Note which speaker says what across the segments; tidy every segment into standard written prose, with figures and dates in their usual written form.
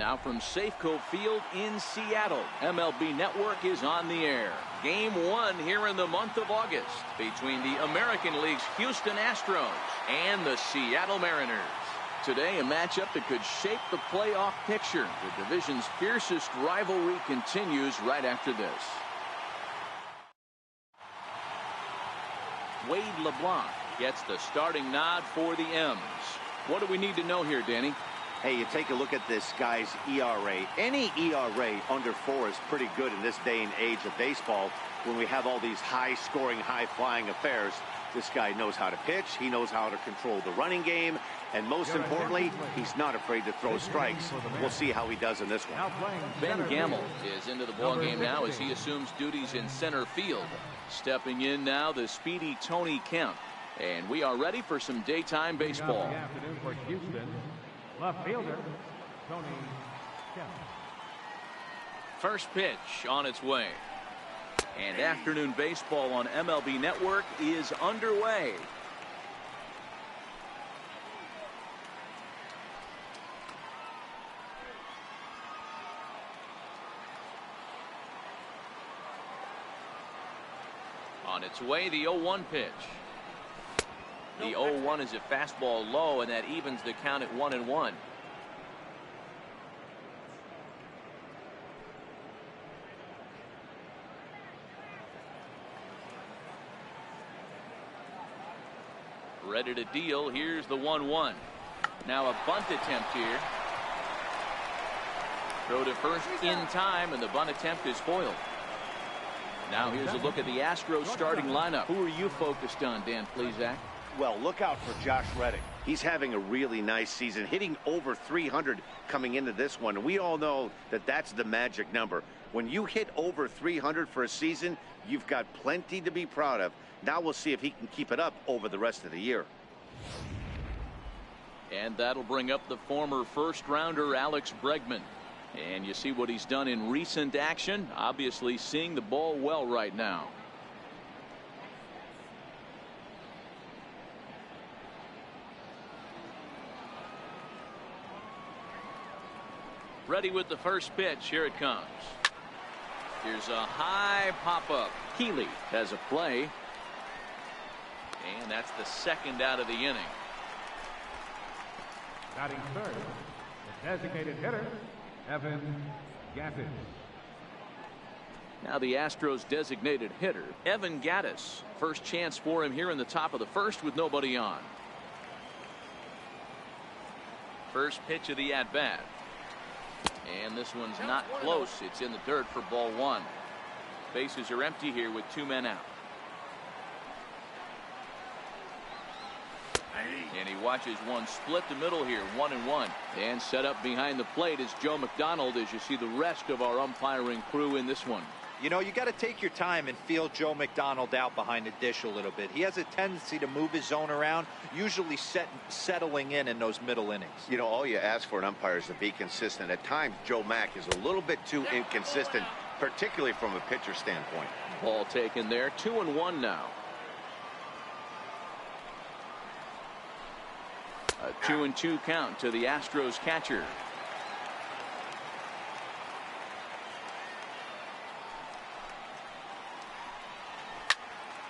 Speaker 1: Now from Safeco Field in Seattle, MLB Network is on the air. Game 1 here in the month of August between the American League's Houston Astros and the Seattle Mariners. Today, a matchup that could shape the playoff picture. The division's fiercest rivalry continues right after this. Wade LeBlanc gets the starting nod for the M's. What do we need to know here, Danny?
Speaker 2: Hey, you take a look at this guy's ERA. Any ERA under 4 is pretty good in this day and age of baseball when we have all these high-scoring, high-flying affairs. This guy knows how to pitch. He knows how to control the running game. And most importantly, he's not afraid to throw strikes. We'll see how he does in this one.
Speaker 1: Ben Gamble is into the ballgame now as he assumes duties in center field. Stepping in now, the speedy Tony Kemp. And we are ready for some daytime baseball.
Speaker 3: Afternoon for Houston. Left fielder, Tony Kemp.
Speaker 1: First pitch on its way. And afternoon baseball on MLB Network is underway. On its way, the 0-1 pitch. The 0-1 is a fastball low, and that evens the count at 1-1. Ready to deal. Here's the 1-1. Now a bunt attempt here. Throw to first in time, and the bunt attempt is foiled. Now here's a look at the Astros starting lineup. Who are you focused on, Dan Plesac?
Speaker 2: Well, look out for Josh Reddick. He's having a really nice season, hitting over 300 coming into this one. We all know that that's the magic number. When you hit over 300 for a season, you've got plenty to be proud of. Now we'll see if he can keep it up over the rest of the year.
Speaker 1: And that'll bring up the former first-rounder Alex Bregman. And you see what he's done in recent action. Obviously seeing the ball well right now. Ready with the first pitch. Here it comes. Here's a high pop-up. Keeley has a play. And that's the second out of the inning.
Speaker 3: Batting third, the designated hitter, Evan Gattis.
Speaker 1: Now the Astros designated hitter, Evan Gattis. First chance for him here in the top of the first with nobody on. First pitch of the at-bat. And this one's not close. It's in the dirt for ball 1. Bases are empty here with 2 men out. And he watches one split the middle here, 1-1. And set up behind the plate is Joe McDonald as you see the rest of our umpiring crew in this one.
Speaker 4: You know, you got to take your time and feel Joe McDonald out behind the dish a little bit. He has a tendency to move his zone around, usually settling in those middle innings. You know, all you ask for an umpire is to be consistent. At times, Joe Mack is a little bit too inconsistent, particularly from a pitcher standpoint.
Speaker 1: Ball taken there, 2-1 now. A 2-2 count to the Astros catcher.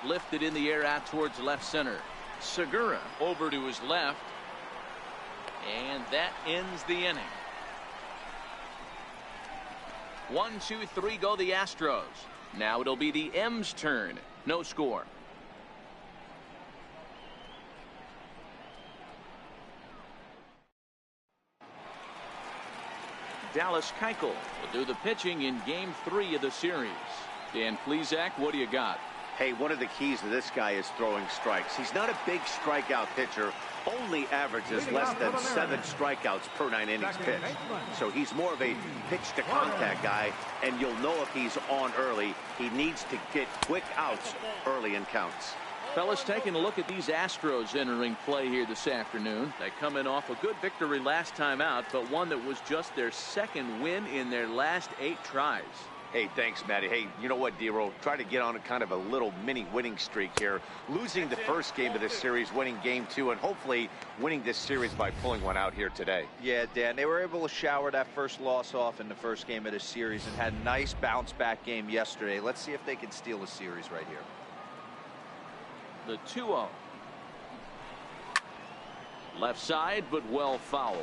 Speaker 1: Lifted in the air out towards left center. Segura over to his left. And that ends the inning. 1, 2, 3 go the Astros. Now it'll be the M's turn. No score. Dallas Keuchel will do the pitching in Game 3 of the series. Dan Plesac, what do you got?
Speaker 2: Hey, one of the keys to this guy is throwing strikes. He's not a big strikeout pitcher. Only averages less than 7 strikeouts per 9 innings pitched. So he's more of a pitch-to-contact guy, and you'll know if he's on early. He needs to get quick outs early in counts.
Speaker 1: Fellas, taking a look at these Astros entering play here this afternoon. They come in off a good victory last time out, but one that was just their second win in their last 8 tries.
Speaker 2: Hey, thanks, Matty. Hey, you know what, D-Roll? Try to get on a kind of a little mini winning streak here. Losing the first game of this series, winning game 2, and hopefully winning this series by pulling one out here today.
Speaker 4: Yeah, Dan, they were able to shower that first loss off in the first game of the series and had a nice bounce-back game yesterday. Let's see if they can steal a series right here.
Speaker 1: The 2-0. Left side, but well foul.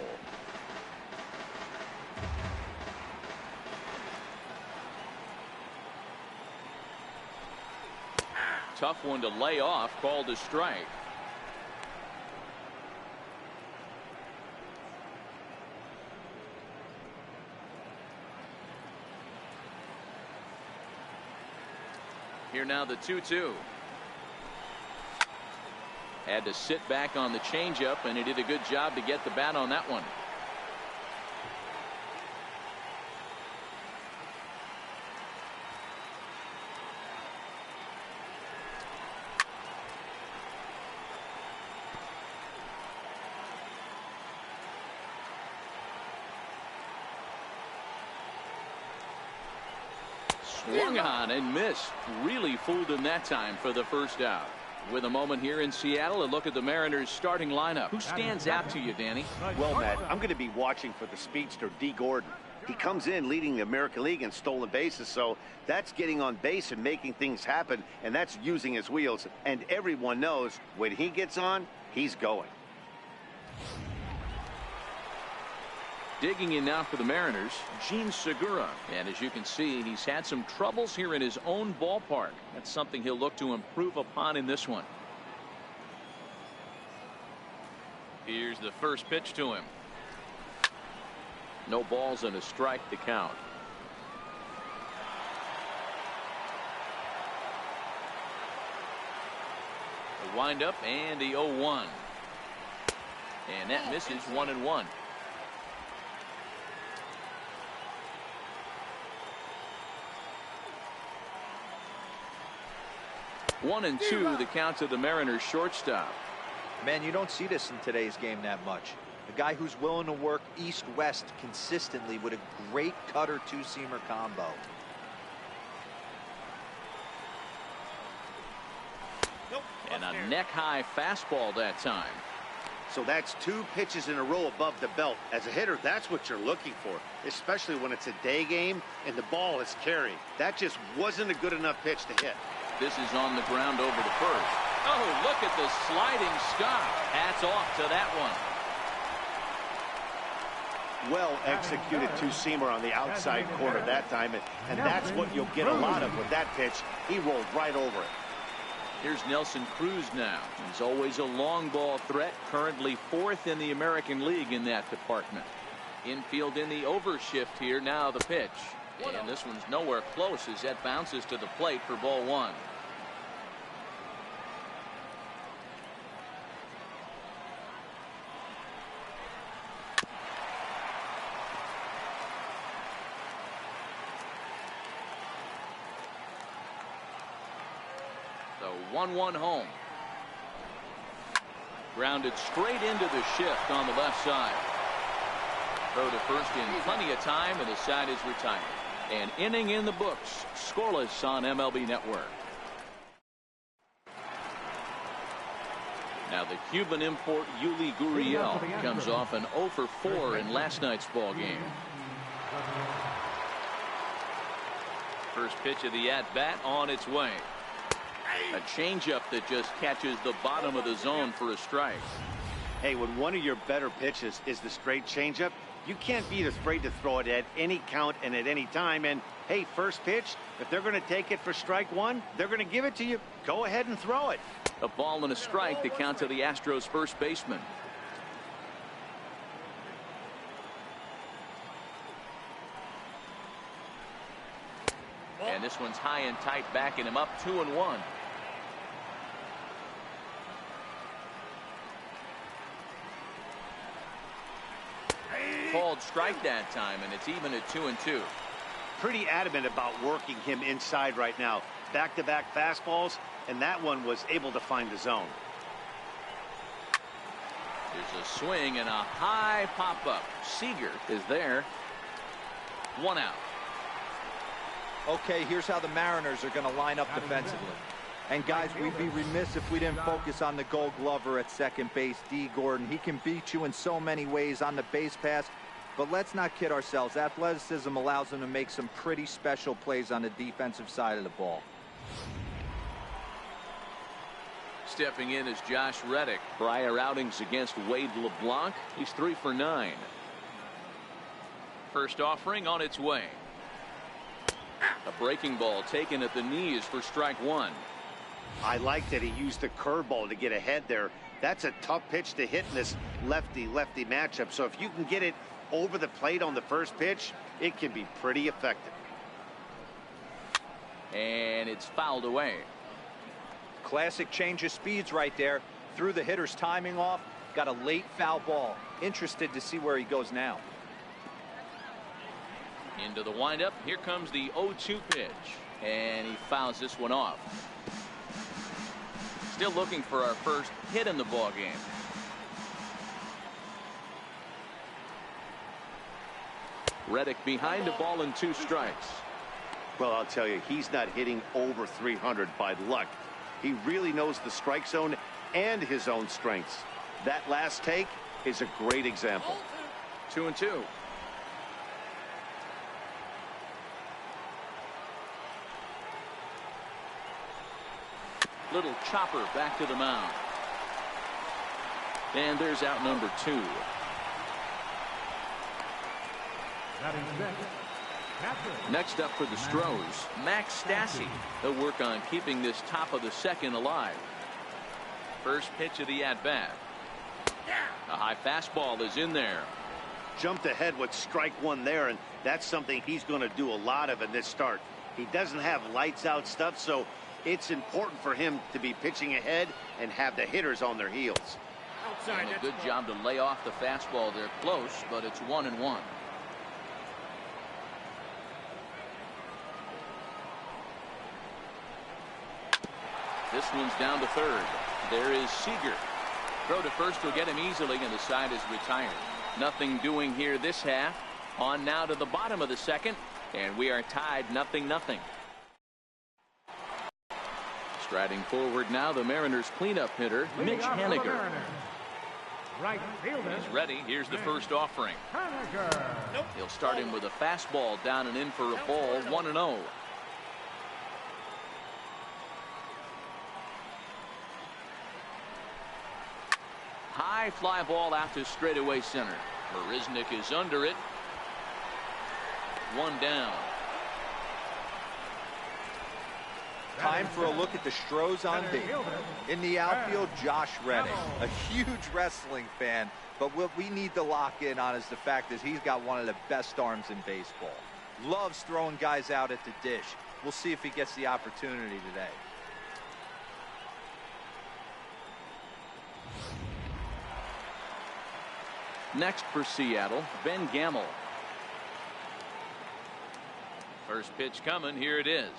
Speaker 1: Tough one to lay off, called a strike. Here now the 2-2. Had to sit back on the changeup, and he did a good job to get the bat on that one. Swung on and missed. Really fooled him that time for the first out. With a moment here in Seattle, a look at the Mariners starting lineup. Who stands out to you, Danny?
Speaker 2: Well, Matt, I'm going to be watching for the speedster, D. Gordon. He comes in leading the American League in stolen bases, so that's getting on base and making things happen, and that's using his wheels. And everyone knows when he gets on, he's going.
Speaker 1: Digging in now for the Mariners, Gene Segura. And as you can see, he's had some troubles here in his own ballpark. That's something he'll look to improve upon in this one. Here's the first pitch to him. No balls and a strike to count. The windup and the 0-1. And that misses 1-1. 1-2, the count to the Mariners shortstop.
Speaker 4: Man, you don't see this in today's game that much. A guy who's willing to work east-west consistently with a great cutter two-seamer combo.
Speaker 1: And a neck-high fastball that time.
Speaker 2: So that's 2 pitches in a row above the belt. As a hitter, that's what you're looking for, especially when it's a day game and the ball is carried. That just wasn't a good enough pitch to hit.
Speaker 1: This is on the ground over to first. Oh, look at the sliding stop. Hats off to that one.
Speaker 2: Well executed two-seamer on the outside corner that time, and that's what you'll get a lot of with that pitch. He rolled right over it.
Speaker 1: Here's Nelson Cruz now. He's always a long ball threat, currently 4th in the American League in that department. Infield in the overshift here. Now the pitch. And this one's nowhere close as that bounces to the plate for ball 1. The 1-1 home. Grounded straight into the shift on the left side. Throw to first in plenty of time, and the side is retired. An inning in the books, scoreless on MLB Network. Now the Cuban import Yuli Gurriel comes off an 0 for 4 in last night's ball game. First pitch of the at-bat on its way. A changeup that just catches the bottom of the zone for a strike.
Speaker 2: Hey, when one of your better pitches is the straight changeup, you can't be afraid to throw it at any count and at any time. And hey, first pitch, if they're going to take it for strike 1, they're going to give it to you. Go ahead and throw it.
Speaker 1: A ball and a strike, the count to the Astros first baseman. And this one's high and tight, backing him up 2-1. Called strike that time, and it's even at 2-2.
Speaker 2: Pretty adamant about working him inside right now. Back-to-back fastballs, and that one was able to find the zone.
Speaker 1: There's a swing and a high pop-up. Seager is there. 1 out.
Speaker 4: Okay, here's how the Mariners are going to line up defensively. And guys, we'd be remiss if we didn't focus on the Gold Glover at second base, D. Gordon. He can beat you in so many ways on the base pass, but let's not kid ourselves. Athleticism allows him to make some pretty special plays on the defensive side of the ball.
Speaker 1: Stepping in is Josh Reddick. Prior outings against Wade LeBlanc, he's 3 for 9. First offering on its way. A breaking ball taken at the knees for strike 1.
Speaker 2: I like that he used the curveball to get ahead there. That's a tough pitch to hit in this lefty-lefty matchup. So if you can get it over the plate on the first pitch, it can be pretty effective.
Speaker 1: And it's fouled away.
Speaker 4: Classic change of speeds right there. Threw the hitter's timing off. Got a late foul ball. Interested to see where he goes now.
Speaker 1: Into the windup. Here comes the 0-2 pitch. And he fouls this one off. Still looking for our first hit in the ball game. Reddick behind a ball and 2 strikes.
Speaker 2: Well, I'll tell you, he's not hitting over 300 by luck. He really knows the strike zone and his own strengths. That last take is a great example.
Speaker 1: 2-2. Little chopper back to the mound. And there's out number 2. Next up for the Astros, Max Stassi. They'll work on keeping this top of the second alive. First pitch of the at-bat. A high fastball is in there.
Speaker 2: Jumped ahead with strike 1 there, and that's something he's going to do a lot of in this start. He doesn't have lights out stuff, so it's important for him to be pitching ahead and have the hitters on their heels.
Speaker 1: And a good job to lay off the fastball there. Close, but it's 1-1. This one's down to third. There is Seager. Throw to first will get him easily, and the side is retired. Nothing doing here this half. On now to the bottom of the second, and we are tied 0-0. Striding forward now, the Mariners cleanup hitter, Mitch Haniger.
Speaker 3: Right fielder.
Speaker 1: He's ready. Here's the first offering. He'll start him with a fastball down and in for a ball. 1-0. High fly ball out to straightaway center. Marisnik is under it. 1 down.
Speaker 4: Time for a look at the Astros on base. In the outfield, Josh Reddick, a huge wrestling fan, but what we need to lock in on is the fact that he's got one of the best arms in baseball. Loves throwing guys out at the dish. We'll see if he gets the opportunity today.
Speaker 1: Next for Seattle, Ben Gamel. First pitch coming. Here it is.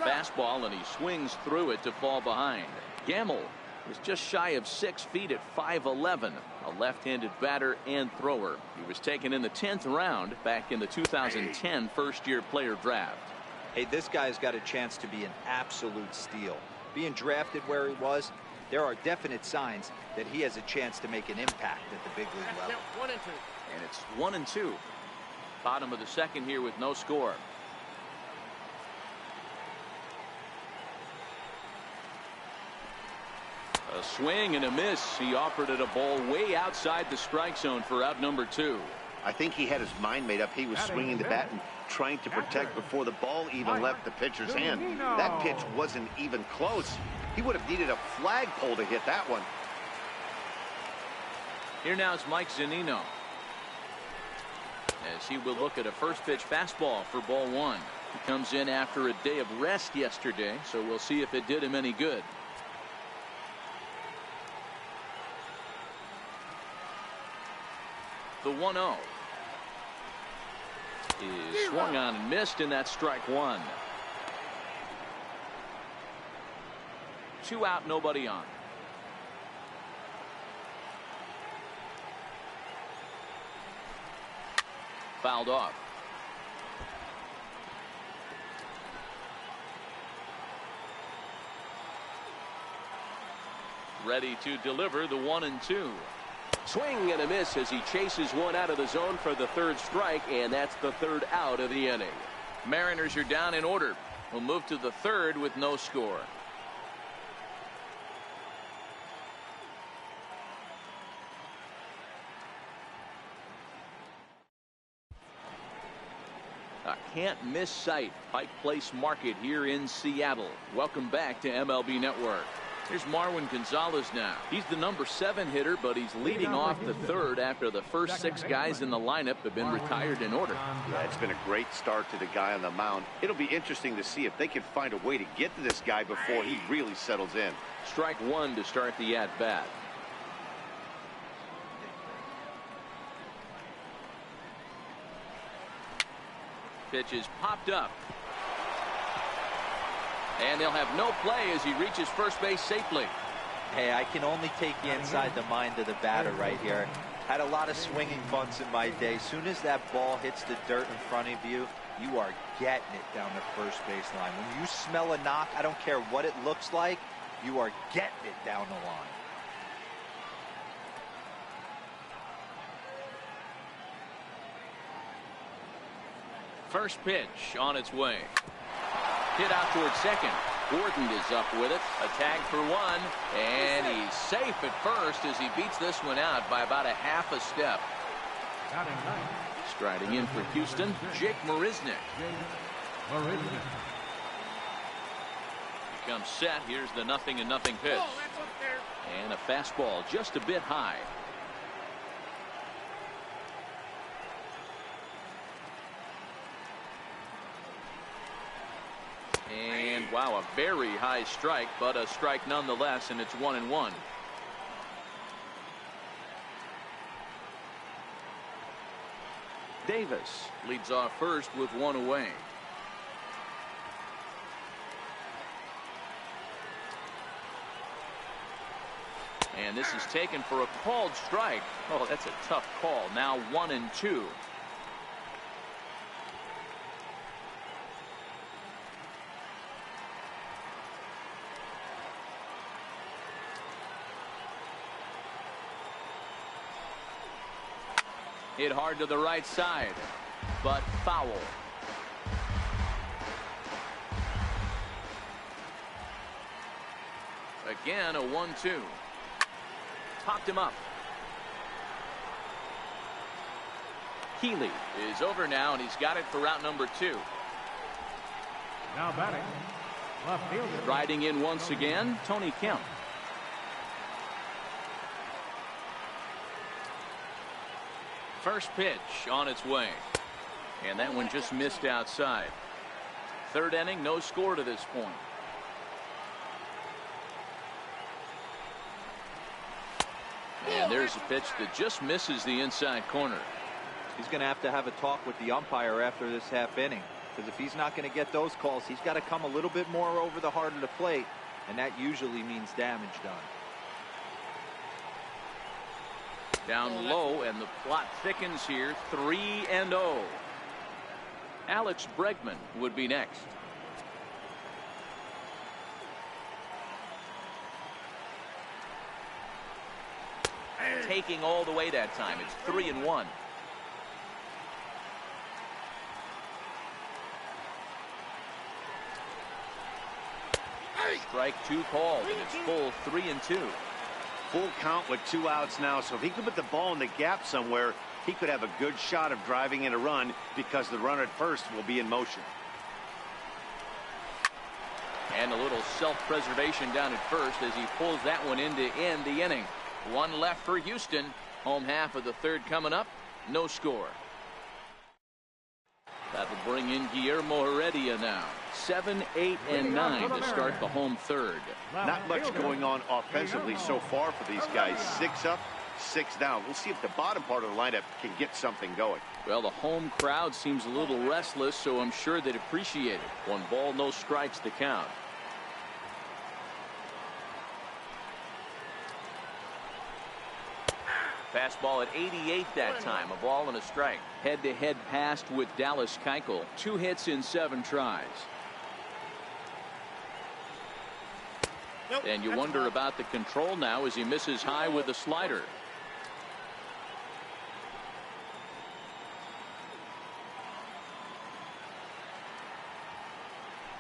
Speaker 1: Fastball, and he swings through it to fall behind. Gamel is just shy of 6 feet at 5'11", a left-handed batter and thrower. He was taken in the 10th round back in the 2010 first-year player draft.
Speaker 4: Hey, this guy's got a chance to be an absolute steal. Being drafted where he was, there are definite signs that he has a chance to make an impact at the big league level.
Speaker 1: 1-2. And it's 1-2. Bottom of the second here with no score. A swing and a miss. He offered it a ball way outside the strike zone for out number 2.
Speaker 2: I think he had his mind made up. He was swinging the bat and trying to protect before the ball even left the pitcher's hand. That pitch wasn't even close. He would have needed a flagpole to hit that one.
Speaker 1: Here now is Mike Zunino, as he will look at a first pitch fastball for ball 1. He comes in after a day of rest yesterday, so we'll see if it did him any good. The 1-0 is swung on and missed, and that's strike 1. 2 out, nobody on. Fouled off. ready to deliver the 1-2.
Speaker 5: Swing and a miss as he chases one out of the zone for the third strike, and that's the third out of the inning.
Speaker 1: Mariners are down in order. We'll move to the third with no score. A can't-miss sight, Pike Place Market here in Seattle. Welcome back to MLB Network. Here's Marwin Gonzalez now. He's the number 7 hitter, but he's leading off the third after the first 6 guys in the lineup have been retired in order.
Speaker 2: Yeah, it's been a great start to the guy on the mound. It'll be interesting to see if they can find a way to get to this guy before he really settles in.
Speaker 1: Strike 1 to start the at-bat. Pitch is popped up. And they'll have no play as he reaches first base safely.
Speaker 4: Hey, I can only take you inside the mind of the batter right here. Had a lot of swinging bunts in my day. Soon as that ball hits the dirt in front of you, you are getting it down the first baseline. When you smell a knock, I don't care what it looks like, you are getting it down the line.
Speaker 1: First pitch on its way. Hit out towards second. Gordon is up with it. A tag for 1. And he's safe at first as he beats this one out by about a half a step. Striding in for Houston, Jake Marisnick. Becomes set. Here's the 0-0 pitch. And a fastball just a bit high. And wow, a very high strike, but a strike nonetheless, and it's 1-1. Davis leads off first with 1 away. And this is taken for a called strike. Oh, that's a tough call. Now 1-2. Hit hard to the right side, but foul. Again, a 1-2. Popped him up. Healy is over now, and he's got it for route number 2.
Speaker 3: Now batting, left fielder.
Speaker 1: Riding in once again, Tony Kemp. First pitch on its way. And that one just missed outside. Third inning, no score to this point. And there's a pitch that just misses the inside corner.
Speaker 4: He's going to have a talk with the umpire after this half inning. Because if he's not going to get those calls, he's got to come a little bit more over the heart of the plate. And that usually means damage done.
Speaker 1: Down low, and the plot thickens here. 3-0. Alex Bregman would be next. Taking all the way that time. It's 3-1. Strike 2 called, and it's full 3-2.
Speaker 2: Full count with 2 outs now, so if he could put the ball in the gap somewhere, he could have a good shot of driving in a run because the runner at first will be in motion.
Speaker 1: And a little self-preservation down at first as he pulls that one in to end the inning. 1 left for Houston. Home half of the third coming up. No score. That'll bring in Guillermo Heredia now. 7, 8, and 9 to start the home third.
Speaker 2: Not much going on offensively so far for these guys. 6 up, 6 down. We'll see if the bottom part of the lineup can get something going.
Speaker 1: Well, the home crowd seems a little restless, so I'm sure they'd appreciate it. 1 ball, no strikes to count. Fastball at 88 that time. A ball and a strike. Head-to-head passed with Dallas Keuchel. 2 hits in 7 tries. And you wonder about the control now as he misses high with the slider.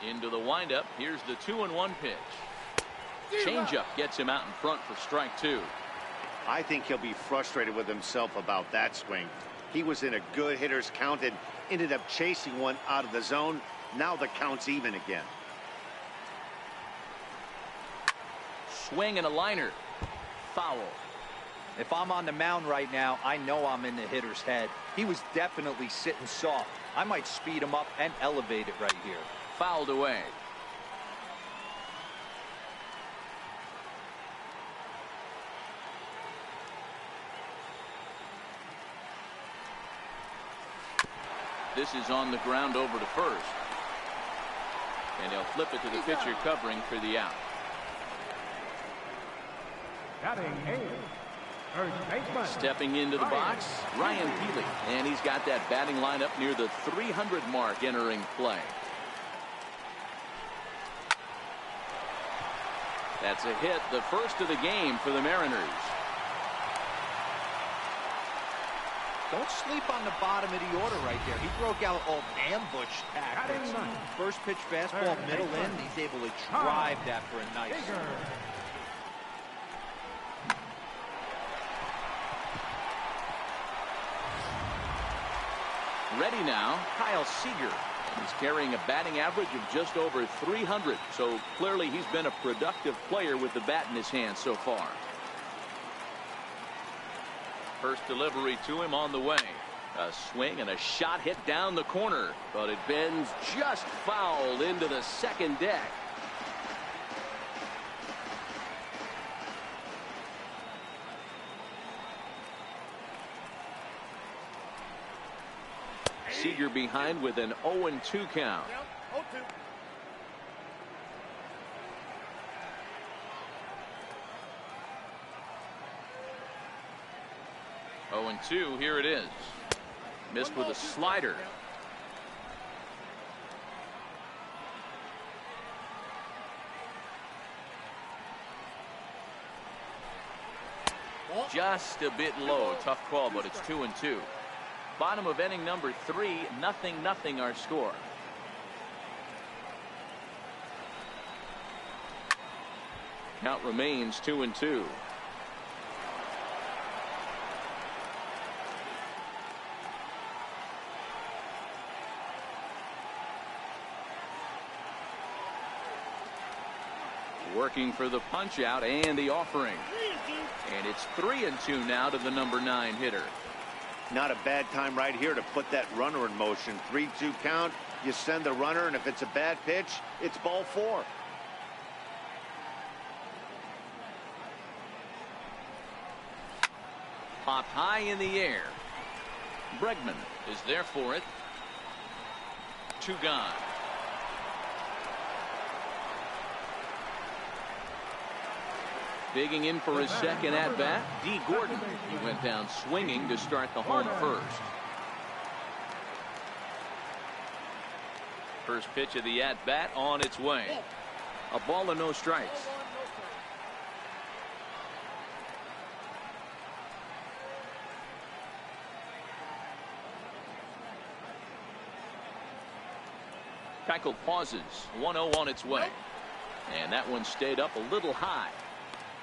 Speaker 1: Into the windup. Here's the 2-1 pitch. Changeup gets him out in front for strike 2.
Speaker 2: I think he'll be frustrated with himself about that swing. He was in a good hitter's count and ended up chasing one out of the zone. Now the count's even again.
Speaker 1: Swing and a liner. Foul.
Speaker 4: If I'm on the mound right now, I know I'm in the hitter's head. He was definitely sitting soft. I might speed him up and elevate it right here.
Speaker 1: Fouled away. This is on the ground over to first. And he'll flip it to the pitcher covering for the out.
Speaker 3: Batting eighth, first baseman.
Speaker 1: Stepping into the box, Ryan Healy. And he's got that batting lineup near the 300 mark entering play. That's a hit, the first of the game for the Mariners.
Speaker 4: Don't sleep on the bottom of the order right there. He broke out all ambush tactics. First pitch fastball, middle in. He's able to drive that for a nice.
Speaker 1: Ready now, Kyle Seager. He's carrying a batting average of just over 300. So clearly he's been a productive player with the bat in his hand so far. First delivery to him on the way. A swing and a shot hit down the corner, but it bends just foul into the second deck. Seager behind with an 0-2 count. 0-2, here it is. Missed with a slider. Just a bit low. Tough call, but it's 2-2. Bottom of inning number 3, 0-0 our score. Count remains 2-2. Working for the punch out and the offering. And it's 3-2 now to the number 9 hitter.
Speaker 2: Not a bad time right here to put that runner in motion. 3-2 count. You send the runner, and if it's a bad pitch, it's ball 4.
Speaker 1: Popped high in the air. Bregman is there for it. 2 gone. Digging in for his second at-bat, D. Gordon. He went down swinging to start the home first. First pitch of the at-bat on its way. A ball and no strikes. Keuchel pauses. 1-0 on its way. And that one stayed up a little high.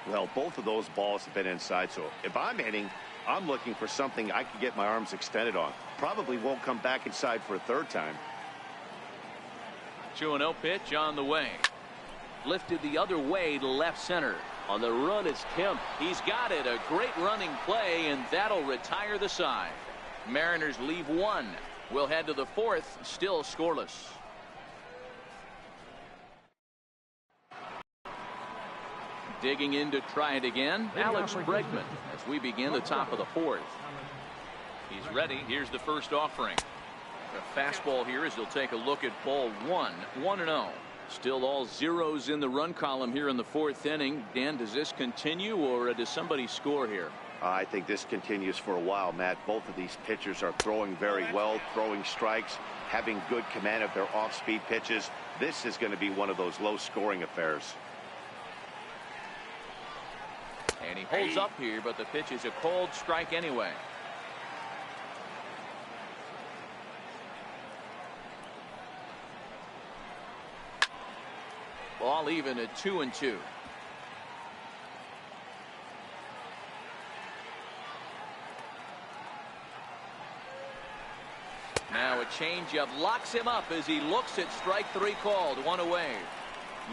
Speaker 2: Well, both of those balls have been inside, so if I'm hitting, I'm looking for something I can get my arms extended on. Probably won't come back inside for a third time.
Speaker 1: 2-0 pitch on the way. Lifted the other way to left center. On the run is Kemp. He's got it. A great running play, and that'll retire the side. Mariners leave 1. We'll head to the 4th, still scoreless. Digging in to try it again, Alex Bregman, as we begin the top of the 4th. He's ready. Here's the first offering. A fastball here as he'll take a look at ball 1. 1-0. Still all zeros in the run column here in the 4th inning. Dan, does this continue, or does somebody score here?
Speaker 2: I think this continues for a while, Matt. Both of these pitchers are throwing very well, throwing strikes, having good command of their off-speed pitches. This is going to be one of those low-scoring affairs.
Speaker 1: And he holds up here, but the pitch is a cold strike anyway. Ball even at 2-2. Now a changeup locks him up as he looks at strike 3 called. 1 away.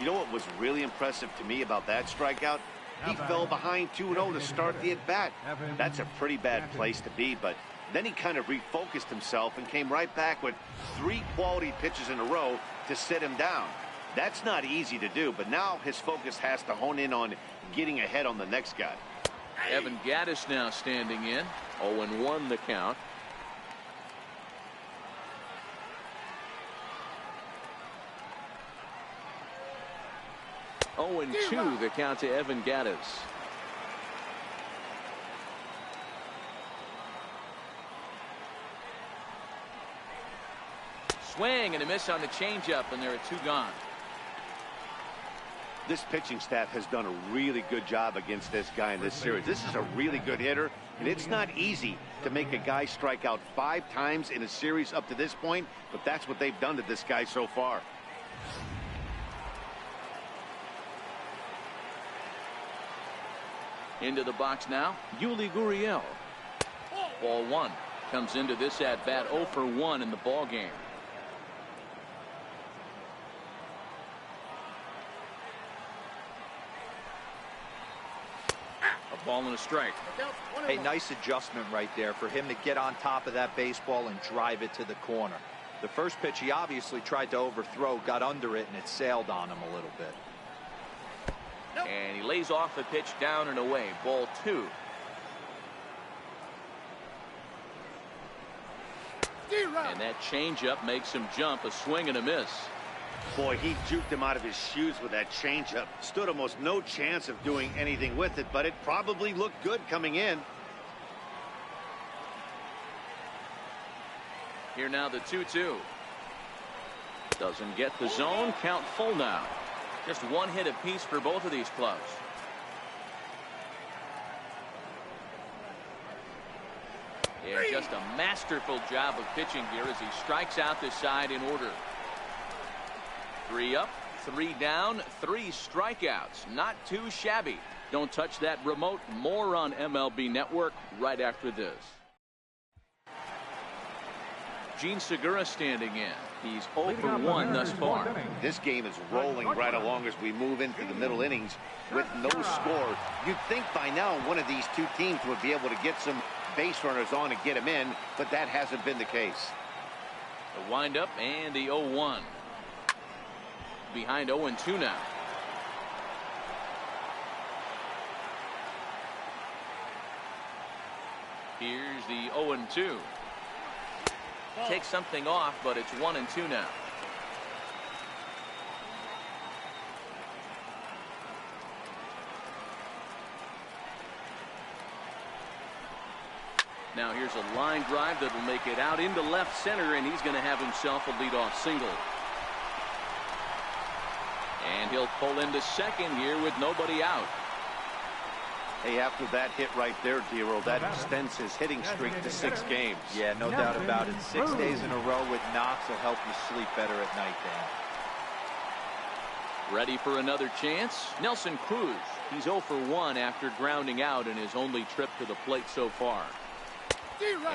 Speaker 2: You know what was really impressive to me about that strikeout? He fell behind 2-0 to start the at-bat. That's a pretty bad place to be, but then he kind of refocused himself and came right back with 3 quality pitches in a row to sit him down. That's not easy to do, but now his focus has to hone in on getting ahead on the next guy.
Speaker 1: Evan Gattis now standing in. 0-1 the count. Oh, and 2 the count to Evan Gattis. Swing and a miss on the changeup, and there are 2 gone.
Speaker 2: This pitching staff has done a really good job against this guy in this series. This is a really good hitter, and it's not easy to make a guy strike out 5 times in a series up to this point, but that's what they've done to this guy so far.
Speaker 1: Into the box now, Yuli Gurriel. Ball 1. Comes into this at bat 0 for 1 in the ball game. A ball and a strike.
Speaker 4: Hey, nice adjustment right there for him to get on top of that baseball and drive it to the corner. The first pitch he obviously tried to overthrow, got under it, and it sailed on him a little bit.
Speaker 1: And he lays off the pitch down and away. Ball 2. And that changeup makes him jump. A swing and a miss.
Speaker 2: Boy, he juked him out of his shoes with that changeup. Stood almost no chance of doing anything with it, but it probably looked good coming in.
Speaker 1: Here now the 2-2. Doesn't get the zone. Count full now. Just 1 hit apiece for both of these clubs. Yeah, just a masterful job of pitching here as he strikes out this side in order. 3 up, 3 down, 3 strikeouts. Not too shabby. Don't touch that remote. More on MLB Network right after this. Gene Segura standing in. He's 0 for 1 thus far.
Speaker 2: This game is rolling right along as we move into the middle innings with no score. You'd think by now one of these 2 teams would be able to get some base runners on and get them in, but that hasn't been the case.
Speaker 1: The windup and the 0-1. Behind 0-2 now. Here's the 0-2. Takes something off, but it's 1-2 now. Now here's a line drive that will make it out into left center, and he's going to have himself a leadoff single. And he'll pull into second here with nobody out.
Speaker 2: Hey, after that hit right there, Dero, that extends his hitting streak to 6 games.
Speaker 4: Yeah, no doubt about it. 6 days in a row with knocks will help you sleep better at night, Dan.
Speaker 1: Ready for another chance? Nelson Cruz. He's 0 for 1 after grounding out in his only trip to the plate so far.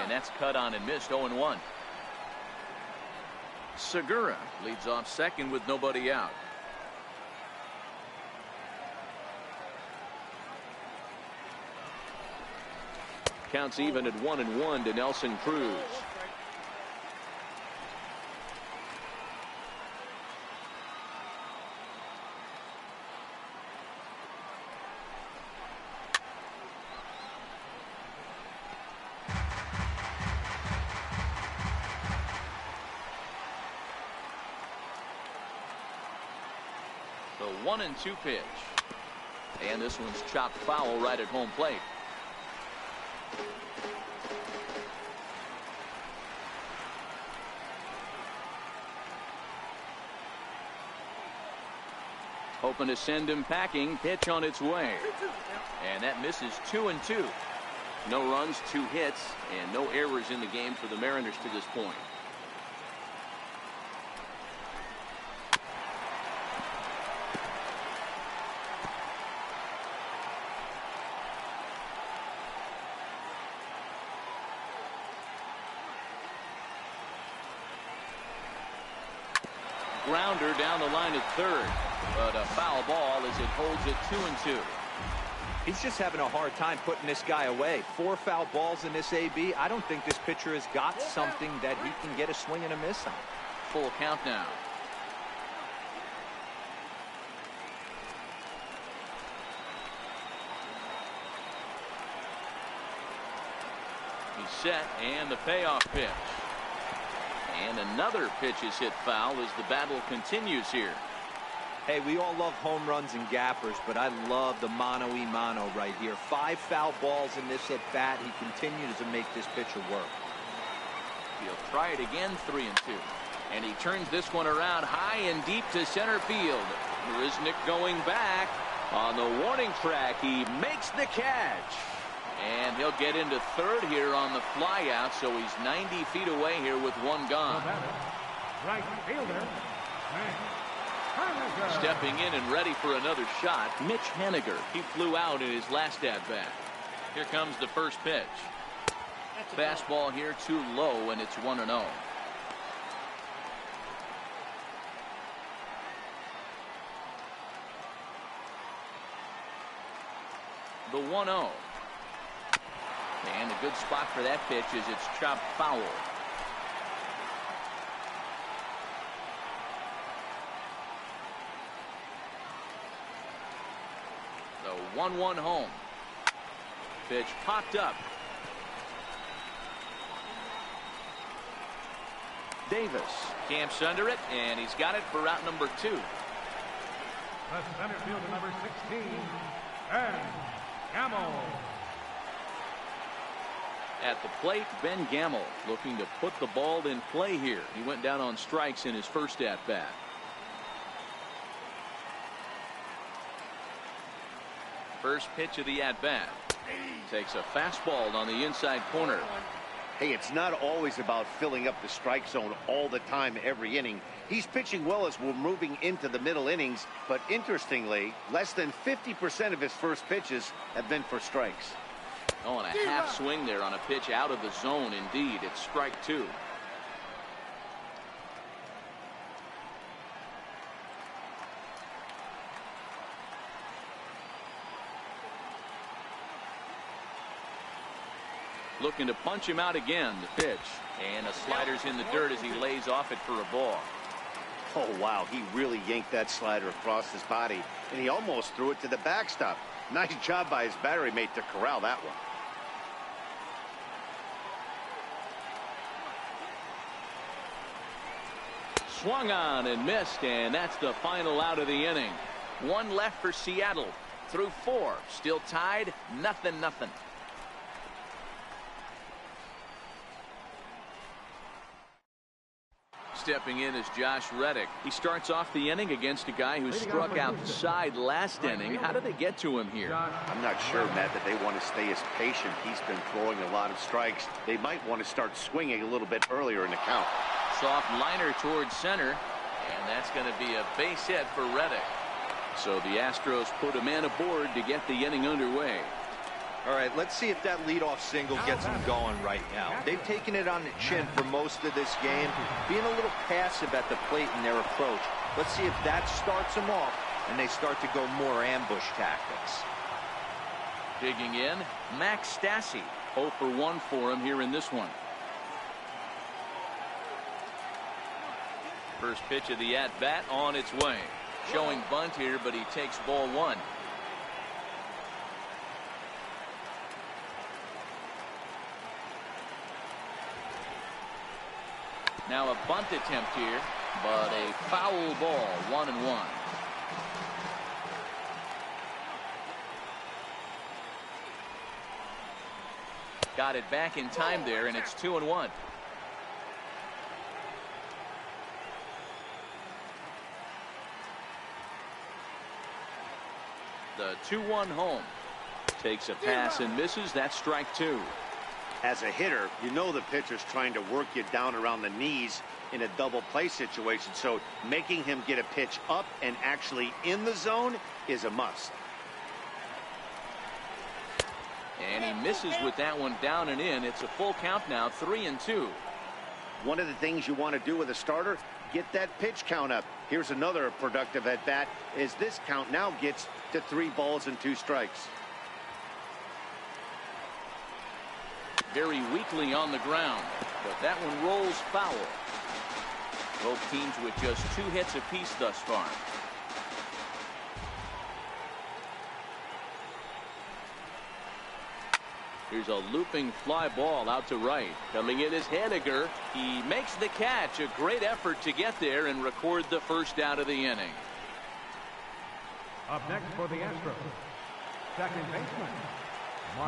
Speaker 1: And that's cut on and missed. 0-1. Segura leads off second with nobody out. Counts even at 1-1 to Nelson Cruz. The 1-2 pitch. And this one's chopped foul right at home plate. hoping to send him packing. Pitch on its way. And that misses 2-2. No runs, 2 hits, and no errors in the game for the Mariners to this point. Grounder down the line at third, but a foul ball as it holds it 2-2.
Speaker 4: He's just having a hard time putting this guy away. 4 foul balls in this AB. I don't think this pitcher has got something that he can get a swing and a miss on.
Speaker 1: Full count now. He's set, and the payoff pitch. And another pitch is hit foul as the battle continues here.
Speaker 4: Hey, we all love home runs and gappers, but I love the mano-y-mano right here. 5 foul balls in this at bat. He continues to make this pitcher work.
Speaker 1: He'll try it again, 3-2. And he turns this one around high and deep to center field. Risnick going back on the warning track. He makes the catch. And he'll get into third here on the flyout, so he's 90 feet away here with 1 gone.
Speaker 3: Right fielder.
Speaker 1: Stepping in and ready for another shot, Mitch Haniger. He flew out in his last at-bat. Here comes the first pitch. Fastball here too low, and it's 1-0. The 1-0. And a good spot for that pitch is it's chopped foul. The 1-1 home. Pitch popped up. Davis camps under it, and he's got it for route number 2.
Speaker 3: The center fielder, number 16, Ben Gamel.
Speaker 1: At the plate, Ben Gamel looking to put the ball in play here. He went down on strikes in his first at-bat. First pitch of the at-bat. Takes a fastball on the inside corner.
Speaker 2: Hey, it's not always about filling up the strike zone all the time every inning. He's pitching well as we're moving into the middle innings, but interestingly, less than 50% of his first pitches have been for strikes.
Speaker 1: Oh, and a half swing there on a pitch out of the zone. Indeed, it's strike 2. Looking to punch him out again. The pitch, and a slider's in the dirt as he lays off it for a ball.
Speaker 2: Oh, wow, he really yanked that slider across his body, and he almost threw it to the backstop. Nice job by his battery mate to corral that one.
Speaker 1: Swung on and missed, and that's the final out of the inning. 1 left for Seattle. Through 4. Still tied, 0-0. Stepping in is Josh Reddick. He starts off the inning against a guy who struck outside last inning. How did they get to him here?
Speaker 2: I'm not sure, Matt, that they want to stay as patient. He's been throwing a lot of strikes. They might want to start swinging a little bit earlier in the count.
Speaker 1: Soft liner towards center, and that's going to be a base hit for Reddick. So the Astros put a man aboard to get the inning underway.
Speaker 4: All right, let's see if that leadoff single gets them going right now. They've taken it on the chin for most of this game, being a little passive at the plate in their approach. Let's see if that starts them off and they start to go more ambush tactics.
Speaker 1: Digging in, Max Stassi. 0 for 1 for him here in this one. First pitch of the at-bat on its way. Showing bunt here, but he takes ball 1. Now a bunt attempt here, but a foul ball, 1-1. Got it back in time there, and it's 2-1. The 2-1 home. Takes a pass and misses. That's strike 2.
Speaker 2: As a hitter, you know the pitcher's trying to work you down around the knees in a double play situation, so making him get a pitch up and actually in the zone is a must.
Speaker 1: And he misses with that one down and in. It's a full count now, 3-2.
Speaker 2: One of the things you want to do with a starter, get that pitch count up. Here's another productive at bat as this count now gets to 3 balls and 2 strikes.
Speaker 1: Very weakly on the ground, but that one rolls foul. Both teams with just 2 hits apiece thus far. Here's a looping fly ball out to right. Coming in is Haniger. He makes the catch. A great effort to get there and record the first out of the inning.
Speaker 3: Up next for the Astros, second baseman.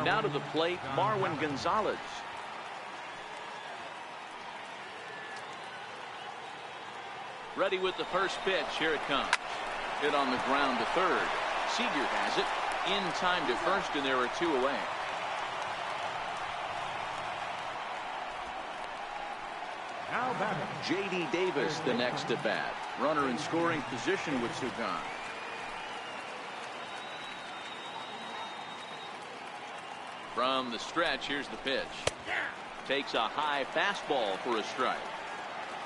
Speaker 1: Now to the plate, Marwin Gonzalez. Ready with the first pitch. Here it comes. Hit on the ground to third. Seager has it. In time to first, and there are 2 away.
Speaker 3: Now batting,
Speaker 1: J.D. Davis, the next at bat. Runner in scoring position with 2 gone. From the stretch, here's the pitch. Takes a high fastball for a strike.